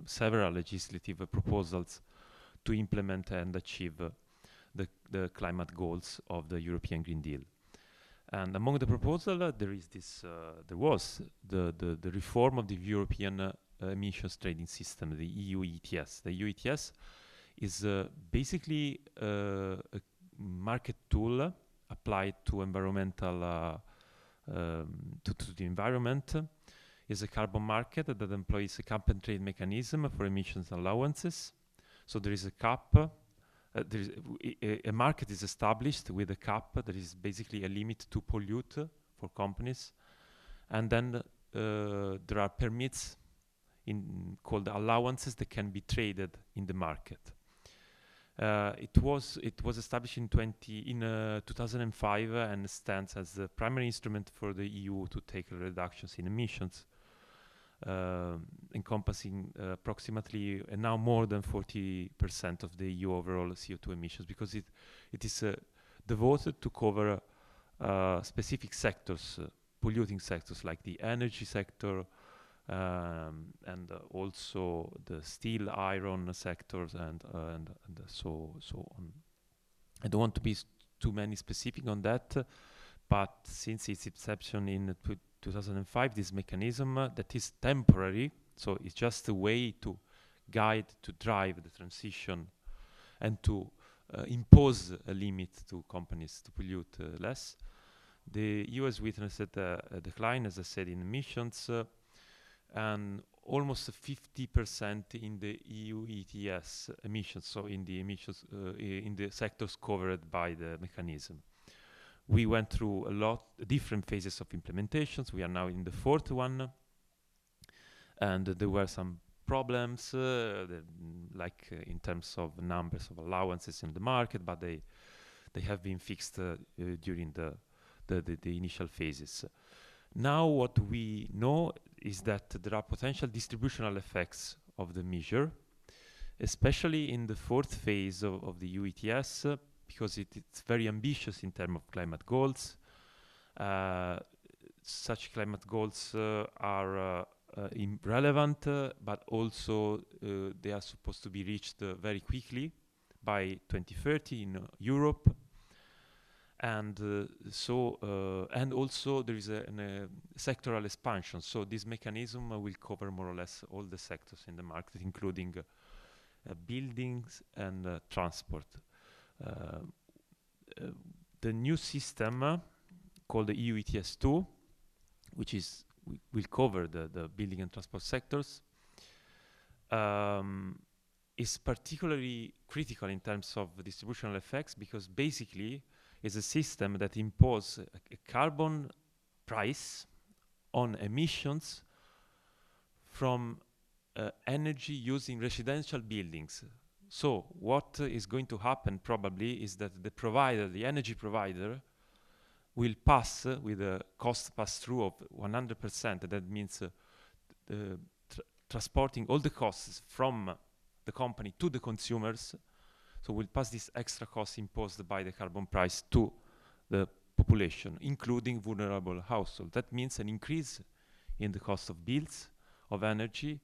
several legislative proposals to implement and achieve the climate goals of the European Green Deal. And among the proposals, there is this. There was the reform of the European emissions trading system, the EU ETS. The EU ETS is basically a market tool applied to environmental to the environment. Is a carbon market that employs a cap and trade mechanism for emissions allowances. So there is a cap. A market is established with a cap that is basically a limit to pollute for companies, and then there are permits called allowances that can be traded in the market. It was established in 2005 and stands as the primary instrument for the EU to take reductions in emissions, encompassing approximately now more than 40% of the EU overall CO2 emissions, because it is devoted to cover specific sectors, polluting sectors like the energy sector and also the steel, iron sectors and so on. I don't want to be too many specific on that, but since its inception in 2005, this mechanism that is temporary, so it's just a way to guide, to drive the transition and to impose a limit to companies to pollute less. The EU has witnessed a decline, as I said, in emissions and almost 50% in the EU ETS emissions, so in the emissions in the sectors covered by the mechanism. We went through a lot different phases of implementations. We are now in the fourth one, and there were some problems, like in terms of numbers of allowances in the market, but they have been fixed during the initial phases. Now what we know is that there are potential distributional effects of the measure, especially in the fourth phase of the EU ETS, because it's very ambitious in terms of climate goals. Such climate goals are relevant, but also they are supposed to be reached very quickly by 2030 in Europe. And and also there is a sectoral expansion. So this mechanism will cover more or less all the sectors in the market, including buildings and transport. The new system called the EU ETS 2, which will cover the building and transport sectors, is particularly critical in terms of distributional effects, because basically it's a system that imposes a carbon price on emissions from energy used in residential buildings. So what is going to happen probably is that the provider, the energy provider, will pass with a cost pass-through of 100%. That means transporting all the costs from the company to the consumers. So we'll pass this extra cost imposed by the carbon price to the population, including vulnerable households. That means an increase in the cost of bills, of energy,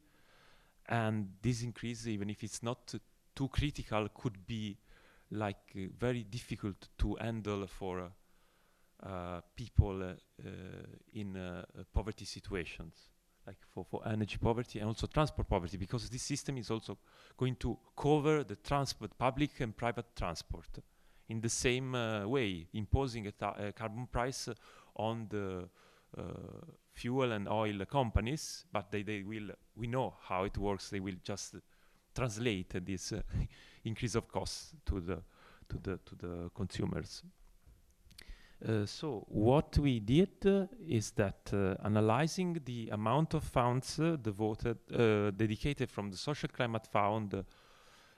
and this increase, even if it's not too critical, could be like very difficult to handle for people in poverty situations, like for energy poverty and also transport poverty, because this system is also going to cover the transport, public and private transport, in the same way, imposing a carbon price on the fuel and oil companies, but they will, we know how it works, they will just translate this increase of costs to the consumers. So what we did is that analyzing the amount of funds dedicated from the Social Climate Fund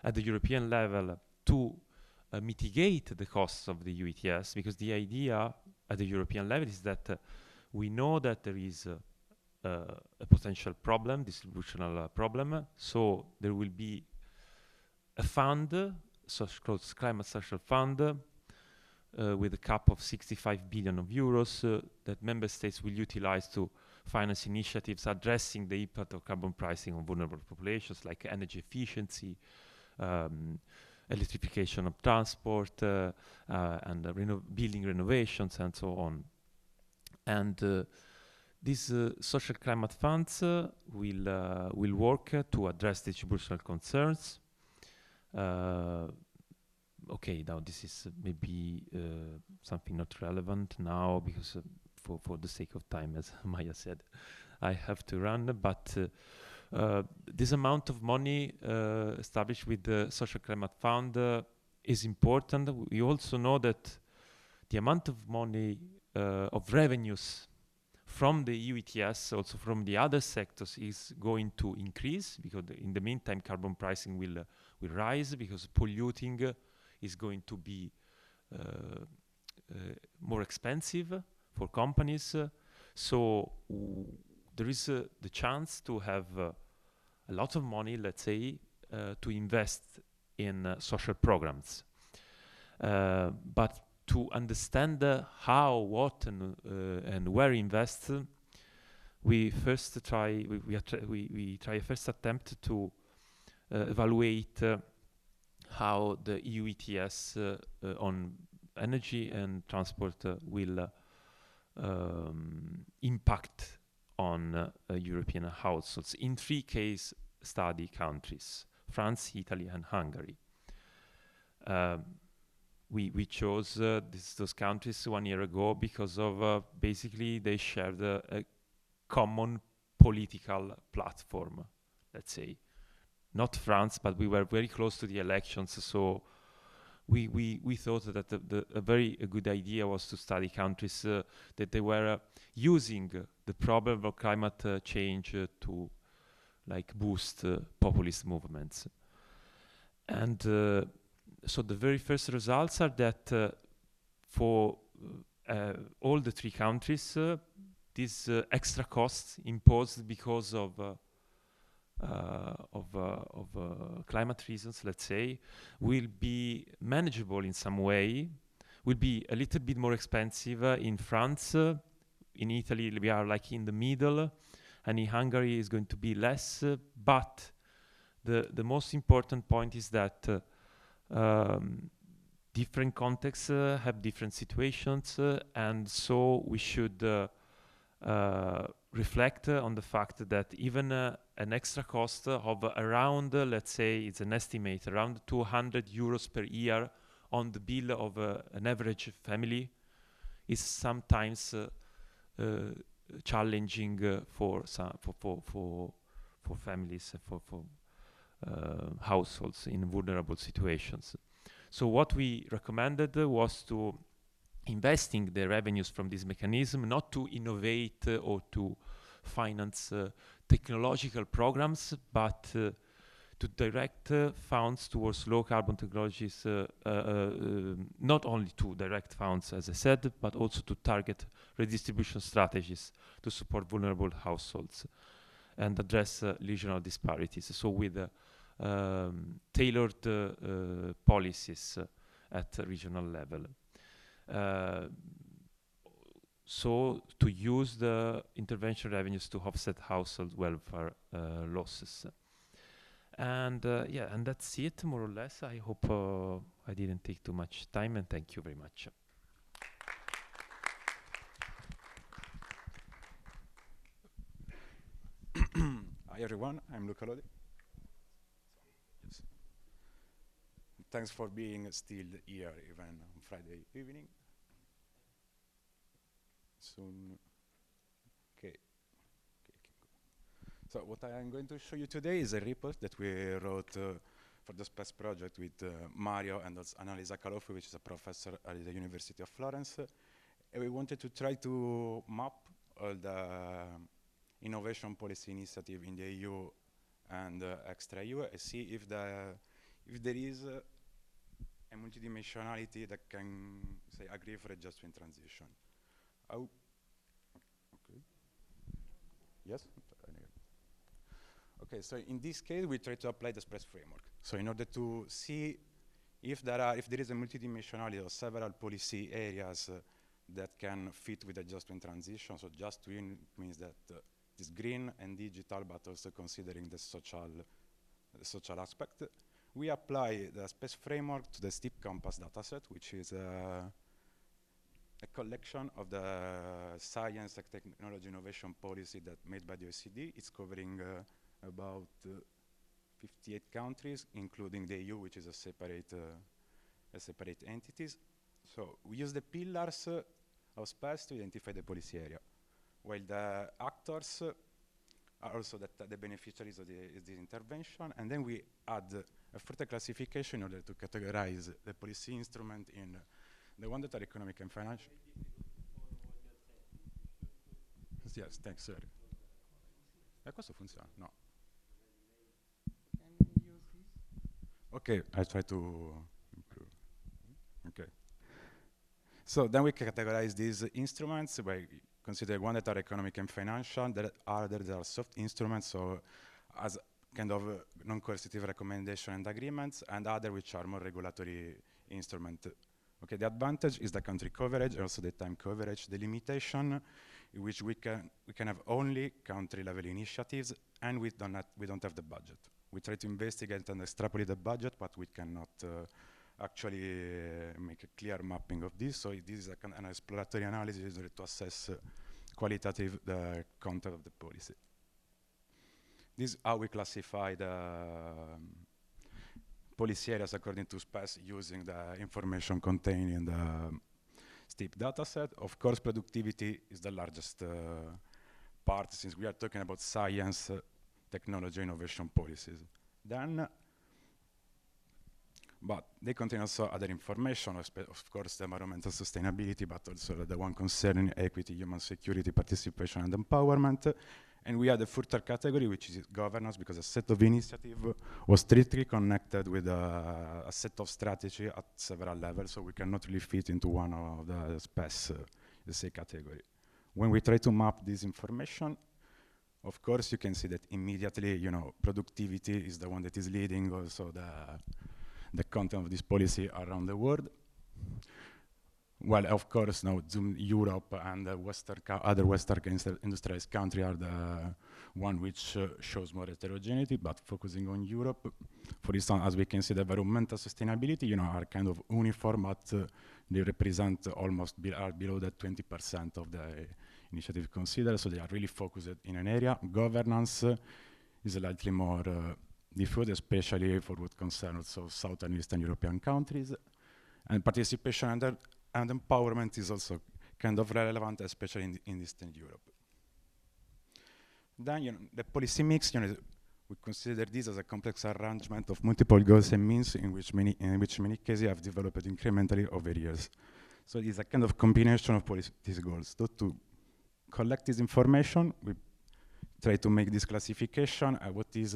at the European level to mitigate the costs of the EU ETS, because the idea at the European level is that we know that there is a potential problem, distributional problem, so there will be a fund, called Climate Social Fund, with a cap of 65 billion of euros that member states will utilize to finance initiatives addressing the impact of carbon pricing on vulnerable populations, like energy efficiency, electrification of transport, and building renovations, and so on. And these social climate funds will work to address distributional concerns. Okay, now this is maybe something not relevant now, because for the sake of time, as Maya said, I have to run. But this amount of money established with the Social Climate Fund is important. We also know that the amount of money of revenues from the EU ETS, also from the other sectors, is going to increase, because in the meantime carbon pricing will rise, because polluting is going to be more expensive for companies. So there is the chance to have a lot of money, let's say, to invest in social programs. But to understand how, what, and where invest, we first try a first attempt to evaluate how the EU ETS on energy and transport will impact on European households in 3 case study countries: France, Italy, and Hungary. We chose those countries 1 year ago because of basically they shared a common political platform, let's say. Not France, but we were very close to the elections, so we thought that a very good idea was to study countries that they were using the problem of climate change to like boost populist movements. And so the very first results are that for all the 3 countries, these extra costs imposed because of climate reasons, let's say, will be manageable in some way, will be a little bit more expensive in France. In Italy, we are like in the middle, and in Hungary is going to be less. But the most important point is that different contexts have different situations, and so we should reflect on the fact that even an extra cost of around, let's say, it's an estimate, around 200 euros per year on the bill of an average family is sometimes challenging for families, households in vulnerable situations. So what we recommended was to investing the revenues from this mechanism, not to innovate or to finance technological programs, but to direct funds towards low carbon technologies, not only to direct funds, as I said, but also to target redistribution strategies to support vulnerable households and address regional disparities. So with tailored policies at regional level. So to use the intervention revenues to offset household welfare losses. And yeah, and that's it more or less. I hope I didn't take too much time, and thank you very much. Hi everyone, I'm Luca Lodi. Yes. Thanks for being still here even on Friday evening. Soon. Okay. So what I am going to show you today is a report that we wrote for the SPES project with Mario and Annalisa Caloffi, which is a professor at the University of Florence. And we wanted to try to map all the innovation policy initiative in the EU and extra EU and see if there is a multidimensionality that can, say, agree for a just in transition. Okay. Yes? Okay, so in this case, we try to apply the SPES framework. So in order to see if there is a multidimensionality of several policy areas that can fit with the just in transition. So just win means that it's green and digital, but also considering the social aspect. We apply the SPES framework to the STEEP Compass dataset, which is a collection of the science and technology innovation policy that made by the OECD. It's covering about 58 countries, including the EU, which is a separate entities. So we use the pillars of SPES to identify the policy area, while the actors are also the beneficiaries of this intervention, and then we add a further classification in order to categorize the policy instrument in the one that are economic and financial. Yes, thanks, sir. Questo funziona? No. Can we use this? Okay, I try to improve. Okay. So then we categorize these instruments by considering one that are economic and financial, that are soft instruments, so as kind of non-coercive recommendation and agreements, and other which are more regulatory instrument. Okay, the advantage is the country coverage, also the time coverage. The limitation, in which we can have only country-level initiatives, and we don't have the budget. We try to investigate and extrapolate the budget, but we cannot actually make a clear mapping of this. So this is an exploratory analysis in order to assess qualitative the content of the policy. This is how we classify the policy areas according to SPES using the information contained in the STEEP dataset. Of course, productivity is the largest part, since we are talking about science, technology, innovation policies. Then, but they contain also other information, of course, the environmental sustainability, but also the one concerning equity, human security, participation, and empowerment. And we had a further category, which is governance, because a set of initiative was strictly connected with a set of strategy at several levels, so we cannot really fit into one of the SPES, let's say, category. When we try to map this information, of course, you can see that immediately, you know, productivity is the one that is leading also the content of this policy around the world. Well, of course, now Europe and other Western industrialized countries are the one which shows more heterogeneity, but focusing on Europe, for instance, as we can see, the environmental sustainability, you know, are kind of uniform, but they represent almost are below the 20% of the initiative considered, so they are really focused in an area. Governance is slightly more diffused, especially for what concerns also Southern and Eastern European countries. And participation and empowerment is also kind of relevant, especially in Eastern Europe. Then, you know, the policy mix, you know, we consider this as a complex arrangement of multiple goals and means in which many cases have developed incrementally over years. So it's a kind of combination of these goals. So to collect this information, we try to make this classification. What is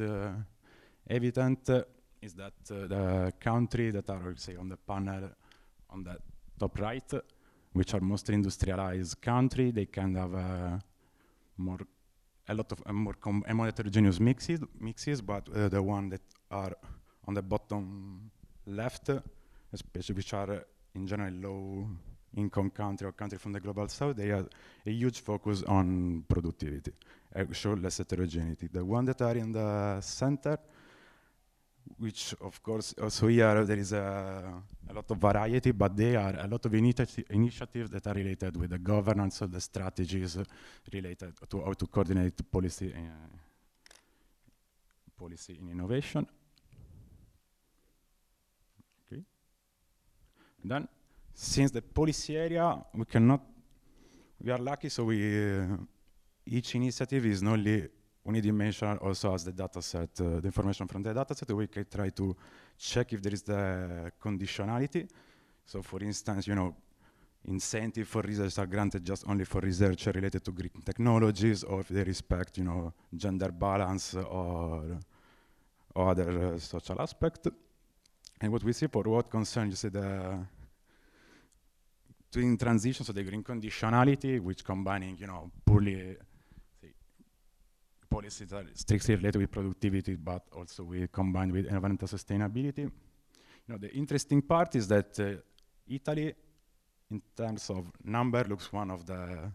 evident is that the countries that are, say, on the panel on the top right, which are mostly industrialized countries, they can have a lot of more heterogeneous mixes, but the ones that are on the bottom left, especially which are in general low-income country or country from the global south, they have a huge focus on productivity, show less heterogeneity. The ones that are in the center, which of course also here there is a lot of variety, but they are a lot of initiatives that are related with the governance of the strategies related to how to coordinate policy in innovation. Okay. Then, since the policy area, we are lucky, so each initiative is not only unidimensional, also as the data set, the information from the data set, we can try to check if there is the conditionality. So for instance, incentive for research are granted just only for research related to green technologies, or if they respect, gender balance or other social aspect. And what we see for what concerns, twin transition, so the green conditionality, which combining, poorly policies that are strictly related with productivity, but also we combine with environmental sustainability. The interesting part is that Italy, in terms of number, looks one of the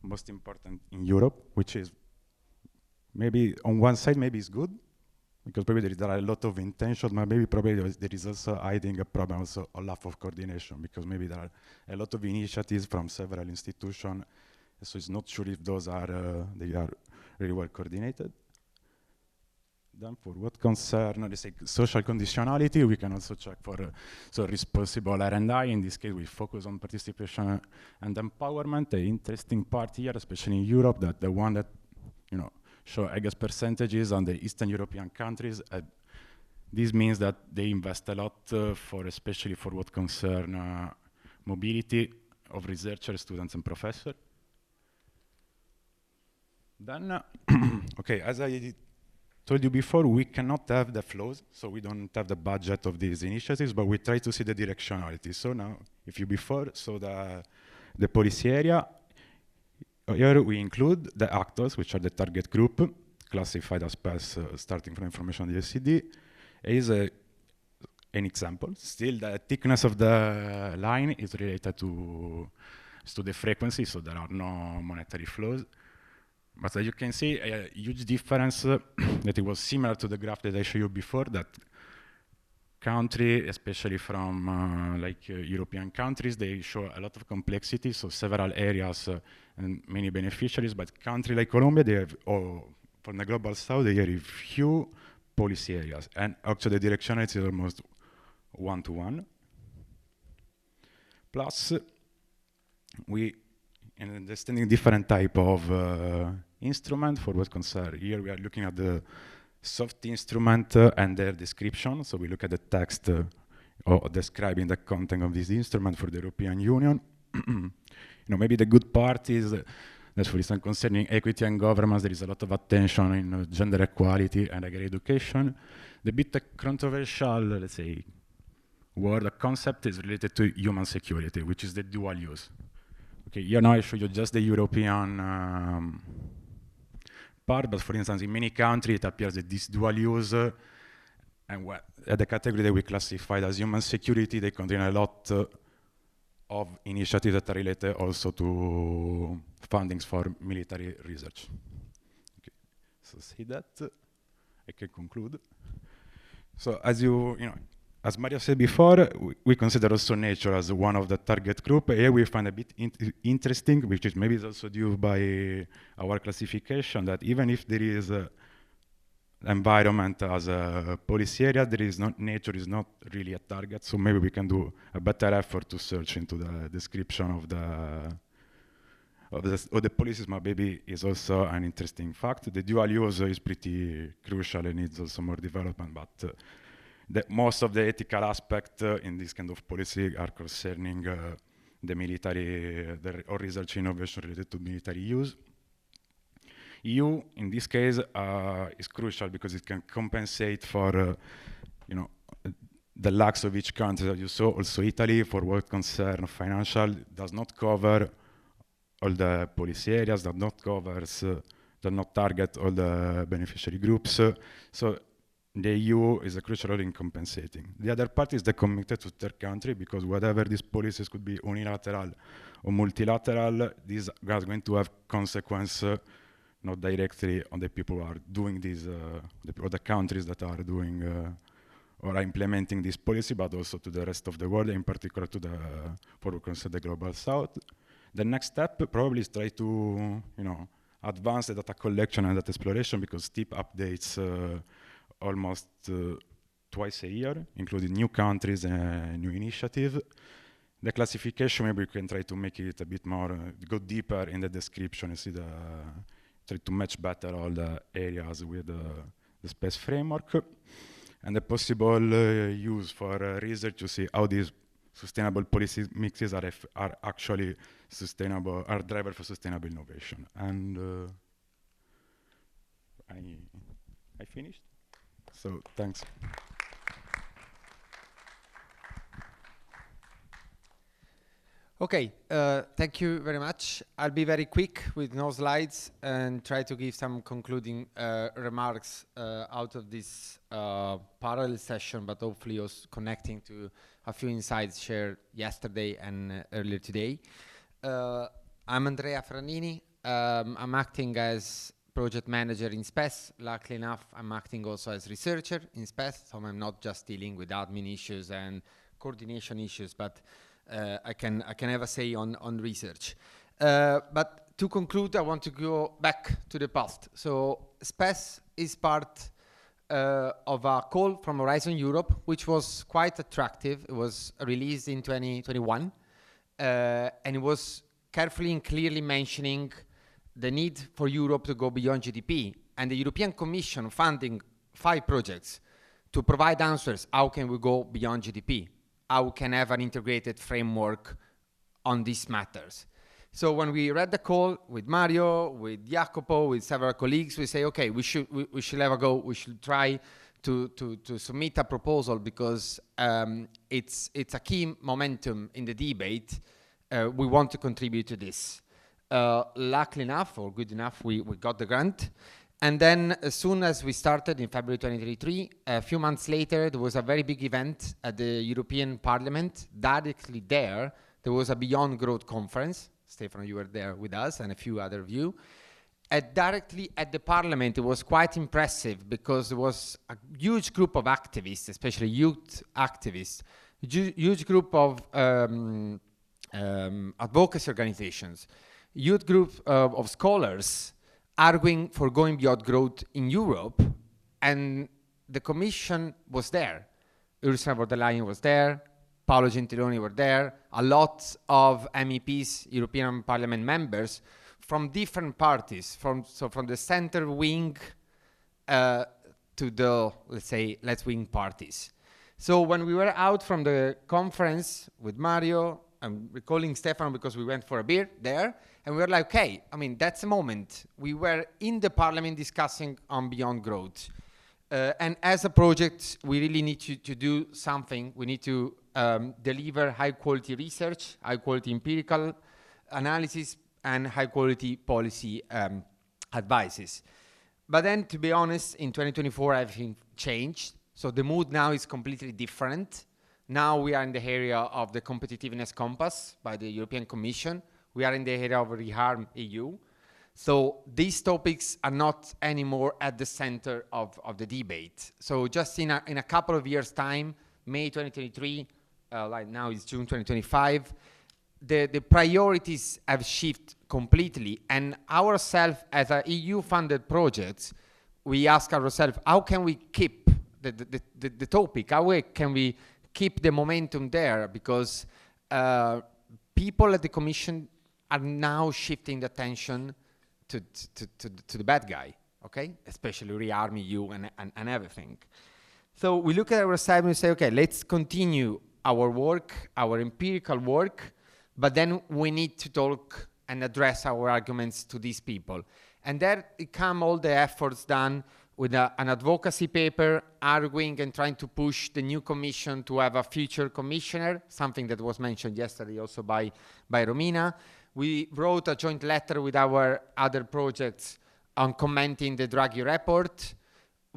most important in Europe, which is maybe on one side maybe it's good, because probably there are a lot of intentions, but maybe probably there is also hiding a problem, also a lack of coordination, because maybe there are a lot of initiatives from several institutions, so it's not sure if those are they are really well coordinated. Then for what concern, let's say, social conditionality, we can also check for responsible R&I. In this case, we focus on participation and empowerment. The interesting part here, especially in Europe, that the one that show highest percentages on the Eastern European countries. This means that they invest a lot especially for what concern mobility of researchers, students, and professors. Then, okay, as I told you before, we cannot have the flows, so we don't have the budget of these initiatives, but we try to see the directionality. So now, if you before, so the policy area, here we include the actors, which are the target group, classified as PES, starting from information on the SCD, is an example. Still, the thickness of the line is related to the frequency, so there are no monetary flows. But as you can see, a huge difference that it was similar to the graph that I showed you before, that country, especially from European countries, they show a lot of complexity, so several areas and many beneficiaries, but country like Colombia, they have, from the global south, they have few policy areas, and actually the directionality is almost one-to-one. Plus, we understanding different type of instrument for what concern. Here we are looking at the soft instrument and their description. So we look at the text or describing the content of this instrument for the European Union. Maybe the good part is that, for instance, concerning equity and governance, there is a lot of attention in gender equality and higher education. The bit controversial, let's say, word or concept is related to human security, which is the dual use. Okay, here now I show you just the European part, but for instance, in many countries, it appears that this dual use, and the category that we classified as human security, they contain a lot of initiatives that are related also to fundings for military research. Okay, so see that, I can conclude. So as as Maria said before, we consider also nature as one of the target group. Here we find a bit interesting, which is maybe also due by our classification, that even if there is environment as a policy area, nature is not really a target. So maybe we can do a better effort to search into the description of the policies, but maybe is also an interesting fact. The dual use is pretty crucial and needs also more development, but most of the ethical aspect in this kind of policy are concerning the military or research innovation related to military use. EU, in this case, is crucial because it can compensate for, the lacks of each country that you saw. Also, Italy, for what concerns financial, does not cover all the policy areas, does not target all the beneficiary groups. So the EU is a crucial role in compensating. The other part is the commitment to third country, because whatever these policies could be unilateral or multilateral, these are going to have consequence not directly on the people who are doing this, or the countries that are doing or are implementing this policy, but also to the rest of the world, in particular to for what concerns the global south. The next step probably is try to, advance the data collection and data exploration, because TIP updates almost twice a year, including new countries and new initiatives. The classification, maybe we can try to make it a bit more, go deeper in the description and see try to match better all the areas with the space framework. And the possible use for research to see how these sustainable policy mixes are actually sustainable, are driver for sustainable innovation. And I finished. So thanks. Okay, thank you very much. I'll be very quick with no slides and try to give some concluding remarks out of this parallel session, but hopefully also connecting to a few insights shared yesterday and earlier today. I'm Andrea Franini. I'm acting as project manager in SPES. Luckily enough, I'm acting also as researcher in SPES, so I'm not just dealing with admin issues and coordination issues, but I can have a say on research. But to conclude, I want to go back to the past. So SPES is part of a call from Horizon Europe, which was quite attractive. It was released in 2021, and it was carefully and clearly mentioning the need for Europe to go beyond GDP, and the European Commission funding 5 projects to provide answers. How can we go beyond GDP? How can have an integrated framework on these matters? So when we read the call with Mario, with Jacopo, with several colleagues, we say, okay, we should have a go. We should try to submit a proposal, because it's a key momentum in the debate. We want to contribute to this. Luckily enough, or good enough, we got the grant. And then as soon as we started in February 2023, a few months later, there was a very big event at the European Parliament. Directly there was a Beyond Growth conference. Stefano, you were there with us, and a few other of you. Directly at the Parliament, it was quite impressive, because there was a huge group of activists, especially youth activists, huge group of advocacy organizations, youth group of scholars, arguing for going beyond growth in Europe, and the Commission was there. Ursula von der Leyen was there, Paolo Gentiloni were there, a lot of MEPs, European Parliament members, from different parties, from the center wing to the, let's say, left-wing parties. So when we were out from the conference with Mario, I'm recalling Stefano because we went for a beer there, and we were like, okay, I mean, that's a moment. We were in the Parliament discussing on Beyond Growth. And as a project, we really need to do something. We need to deliver high-quality research, high-quality empirical analysis, and high-quality policy advices. But then, to be honest, in 2024, everything changed. So the mood now is completely different. Now we are in the area of the competitiveness compass by the European Commission. We are in the area of Reharm EU. So these topics are not anymore at the center of the debate. So just in a couple of years' time, May 2023, like now it's June 2025, the priorities have shifted completely. And ourselves, as an EU-funded project, we ask ourselves, how can we keep the topic? How can we keep the momentum there? Because people at the Commission are now shifting the attention to the bad guy, okay? Especially rearming you and everything. So we look at our side and we say, okay, let's continue our work, our empirical work, but then we need to talk and address our arguments to these people. And there come all the efforts done with an advocacy paper, arguing and trying to push the new commission to have a future commissioner, something that was mentioned yesterday also by Romina. We wrote a joint letter with our other projects on commenting the Draghi report.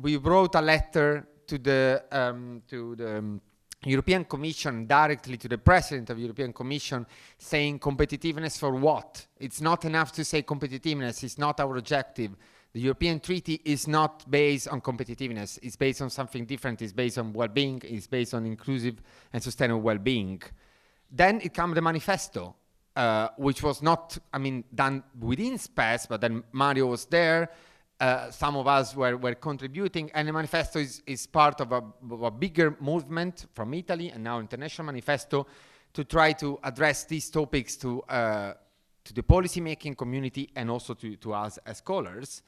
We wrote a letter to the European Commission, directly to the President of the European Commission, saying competitiveness for what? It's not enough to say competitiveness, it's not our objective. The European Treaty is not based on competitiveness, it's based on something different, it's based on well-being, it's based on inclusive and sustainable well-being. Then it comes the manifesto, which was not, done within SPES, but then Mario was there, some of us were contributing, and the manifesto is part of a bigger movement from Italy, and now international manifesto, to try to address these topics to the policy-making community and also to us as scholars.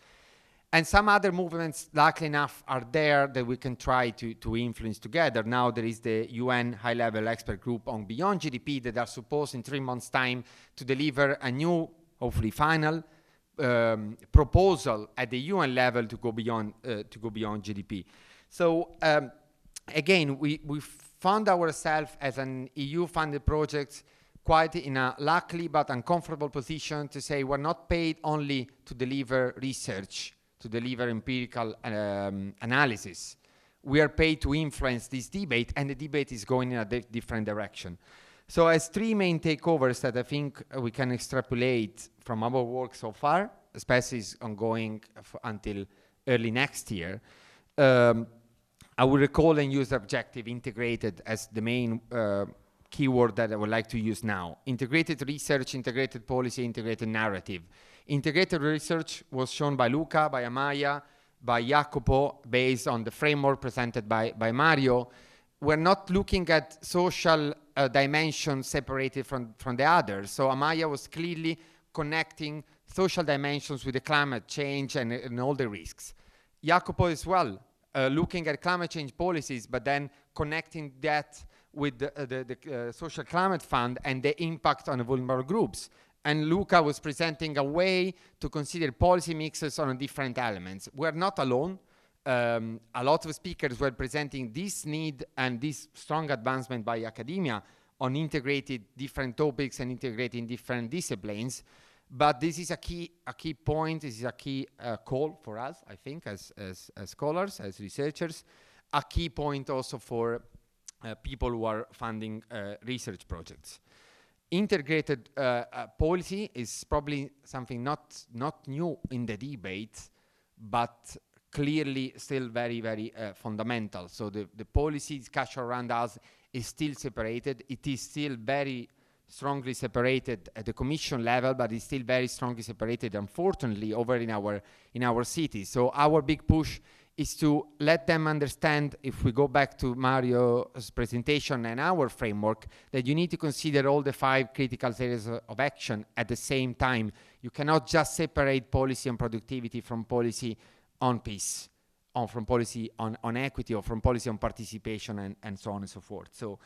And some other movements, luckily enough, are there that we can try to influence together. Now there is the UN high-level expert group on Beyond GDP that are supposed in 3 months' time to deliver a new, hopefully final, proposal at the UN level to go beyond GDP. So again, we found ourselves as an EU-funded project quite in a lucky but uncomfortable position to say we're not paid only to deliver research, to deliver empirical analysis. We are paid to influence this debate, and the debate is going in a different direction. So as 3 main takeovers that I think we can extrapolate from our work so far, especially is ongoing until early next year, I will recall and use objective integrated as the main keyword that I would like to use now. Integrated research, integrated policy, integrated narrative. Integrated research was shown by Luca, by Amaya, by Jacopo, based on the framework presented by Mario. We're not looking at social dimensions separated from the others. So Amaya was clearly connecting social dimensions with the climate change and all the risks. Jacopo as well, looking at climate change policies, but then connecting that with the Social Climate Fund and the impact on the vulnerable groups. And Luca was presenting a way to consider policy mixes on different elements. We're not alone. A lot of speakers were presenting this need and this strong advancement by academia on integrated different topics and integrating different disciplines. But this is a key point, this is a key call for us, I think, as scholars, as researchers, a key point also for people who are funding research projects. Integrated policy is probably something not new in the debate, but clearly still very, very fundamental. So the policy discussion around us is still separated. It is still very strongly separated at the commission level, but it's still very strongly separated, unfortunately, over in our cities. So our big push is to let them understand, if we go back to Mario's presentation and our framework, that you need to consider all the 5 critical areas of action at the same time. You cannot just separate policy on productivity from policy on peace, from policy on equity, or from policy on participation, and so on and so forth. So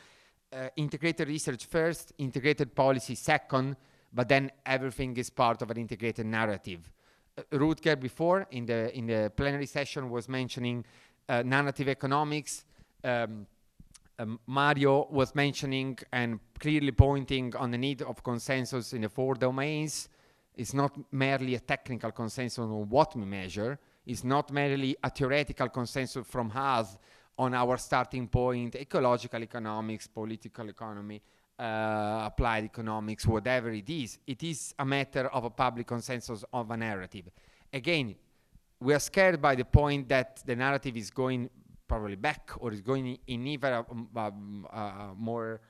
integrated research first, integrated policy second, but then everything is part of an integrated narrative. Rutger before in the plenary session was mentioning narrative economics. Mario was mentioning and clearly pointing on the need of consensus in the 4 domains. It's not merely a technical consensus on what we measure. It's not merely a theoretical consensus from us on our starting point, ecological economics, political economy, applied economics, whatever it is. It is a matter of a public consensus of a narrative. Again, we are scared by the point that the narrative is going probably back, or is going in even more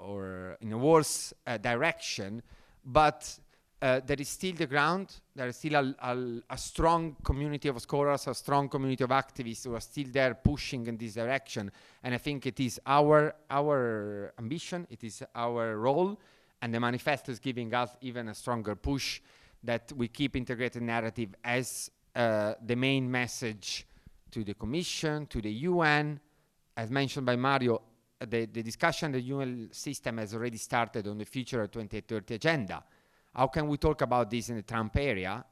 or in a worse direction. But there is still the ground. There is still a strong community of scholars, a strong community of activists who are still there pushing in this direction. And I think it is our ambition, it is our role, and the manifesto is giving us even a stronger push that we keep integrated narrative as the main message to the Commission, to the UN. As mentioned by Mario, the discussion the UN system has already started on the future 2030 agenda. How can we talk about this in the Trump area?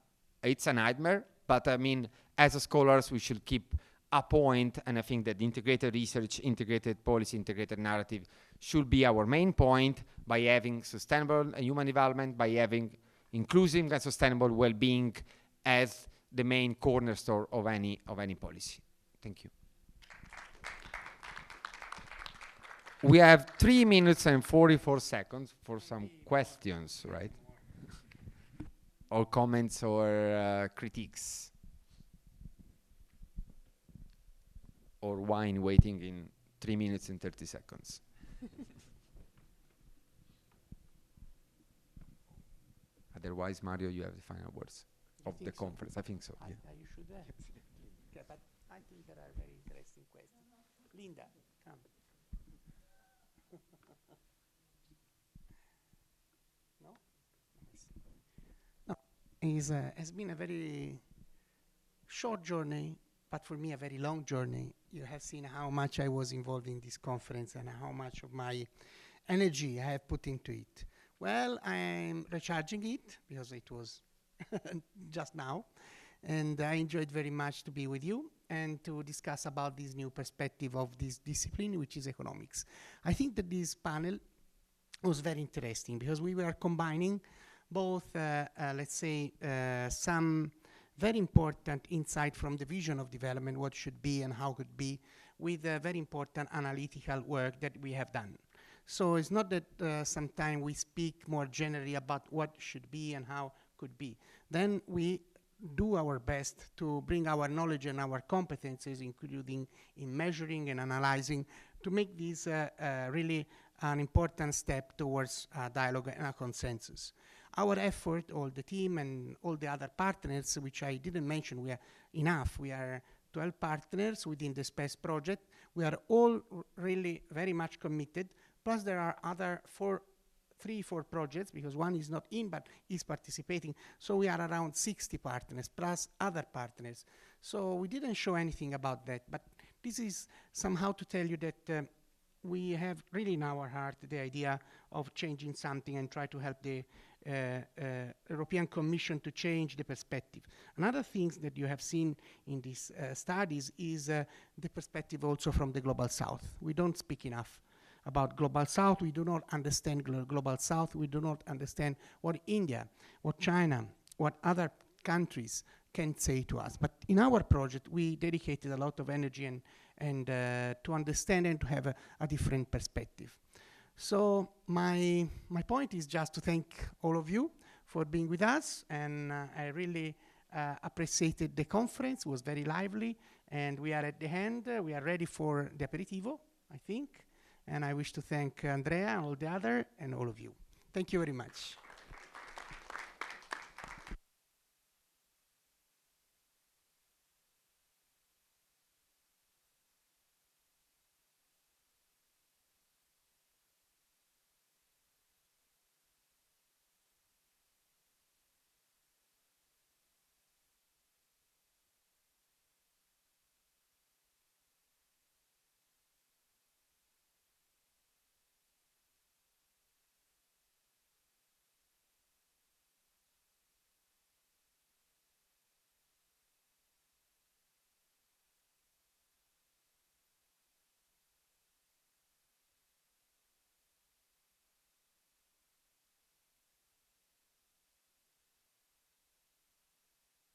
It's a nightmare, but I mean, as scholars, we should keep a point, and I think that integrated research, integrated policy, integrated narrative should be our main point by having sustainable and human development, by having inclusive and sustainable well-being as the main cornerstone of any policy. Thank you. We have 3 minutes and 44 seconds for some questions, right? Or comments or critiques. Or wine waiting in 3 minutes and 30 seconds. Otherwise, Mario, you have the final words of the conference. I think so. Yeah. You should have. Okay, but I think there are very interesting questions. Linda, come. No? No. Has been a very short journey, but for me a very long journey. You have seen how much I was involved in this conference and how much of my energy I have put into it. Well, I'm recharging it because it was just now, and I enjoyed very much to be with you and to discuss about this new perspective of this discipline, which is economics. I think that this panel was very interesting because we were combining both, let's say, some very important insight from the vision of development, what should be and how could be, with very important analytical work that we have done. So it's not that sometimes we speak more generally about what should be and how could be. Then we do our best to bring our knowledge and our competences, including in measuring and analyzing, to make this really an important step towards dialogue and a consensus. Our effort, all the team and all the other partners, which I didn't mention, we are enough. We are 12 partners within the SPACE project. We are all really very much committed. Plus there are other 3-4 projects, because one is not in, but is participating. So we are around 60 partners, plus other partners. So we didn't show anything about that, but this is somehow to tell you that we have really in our heart the idea of changing something and try to help the European Commission to change the perspective. Another thing that you have seen in these studies is the perspective also from the Global South. We don't speak enough about Global South. We do not understand Global South. We do not understand what India, what China, what other countries can say to us. But in our project, we dedicated a lot of energy and to understand and to have a different perspective. So my point is just to thank all of you for being with us, and I really appreciated the conference. It was very lively, and we are at the end. We are ready for the aperitivo, I think, and I wish to thank Andrea and all the other and all of you. Thank you very much.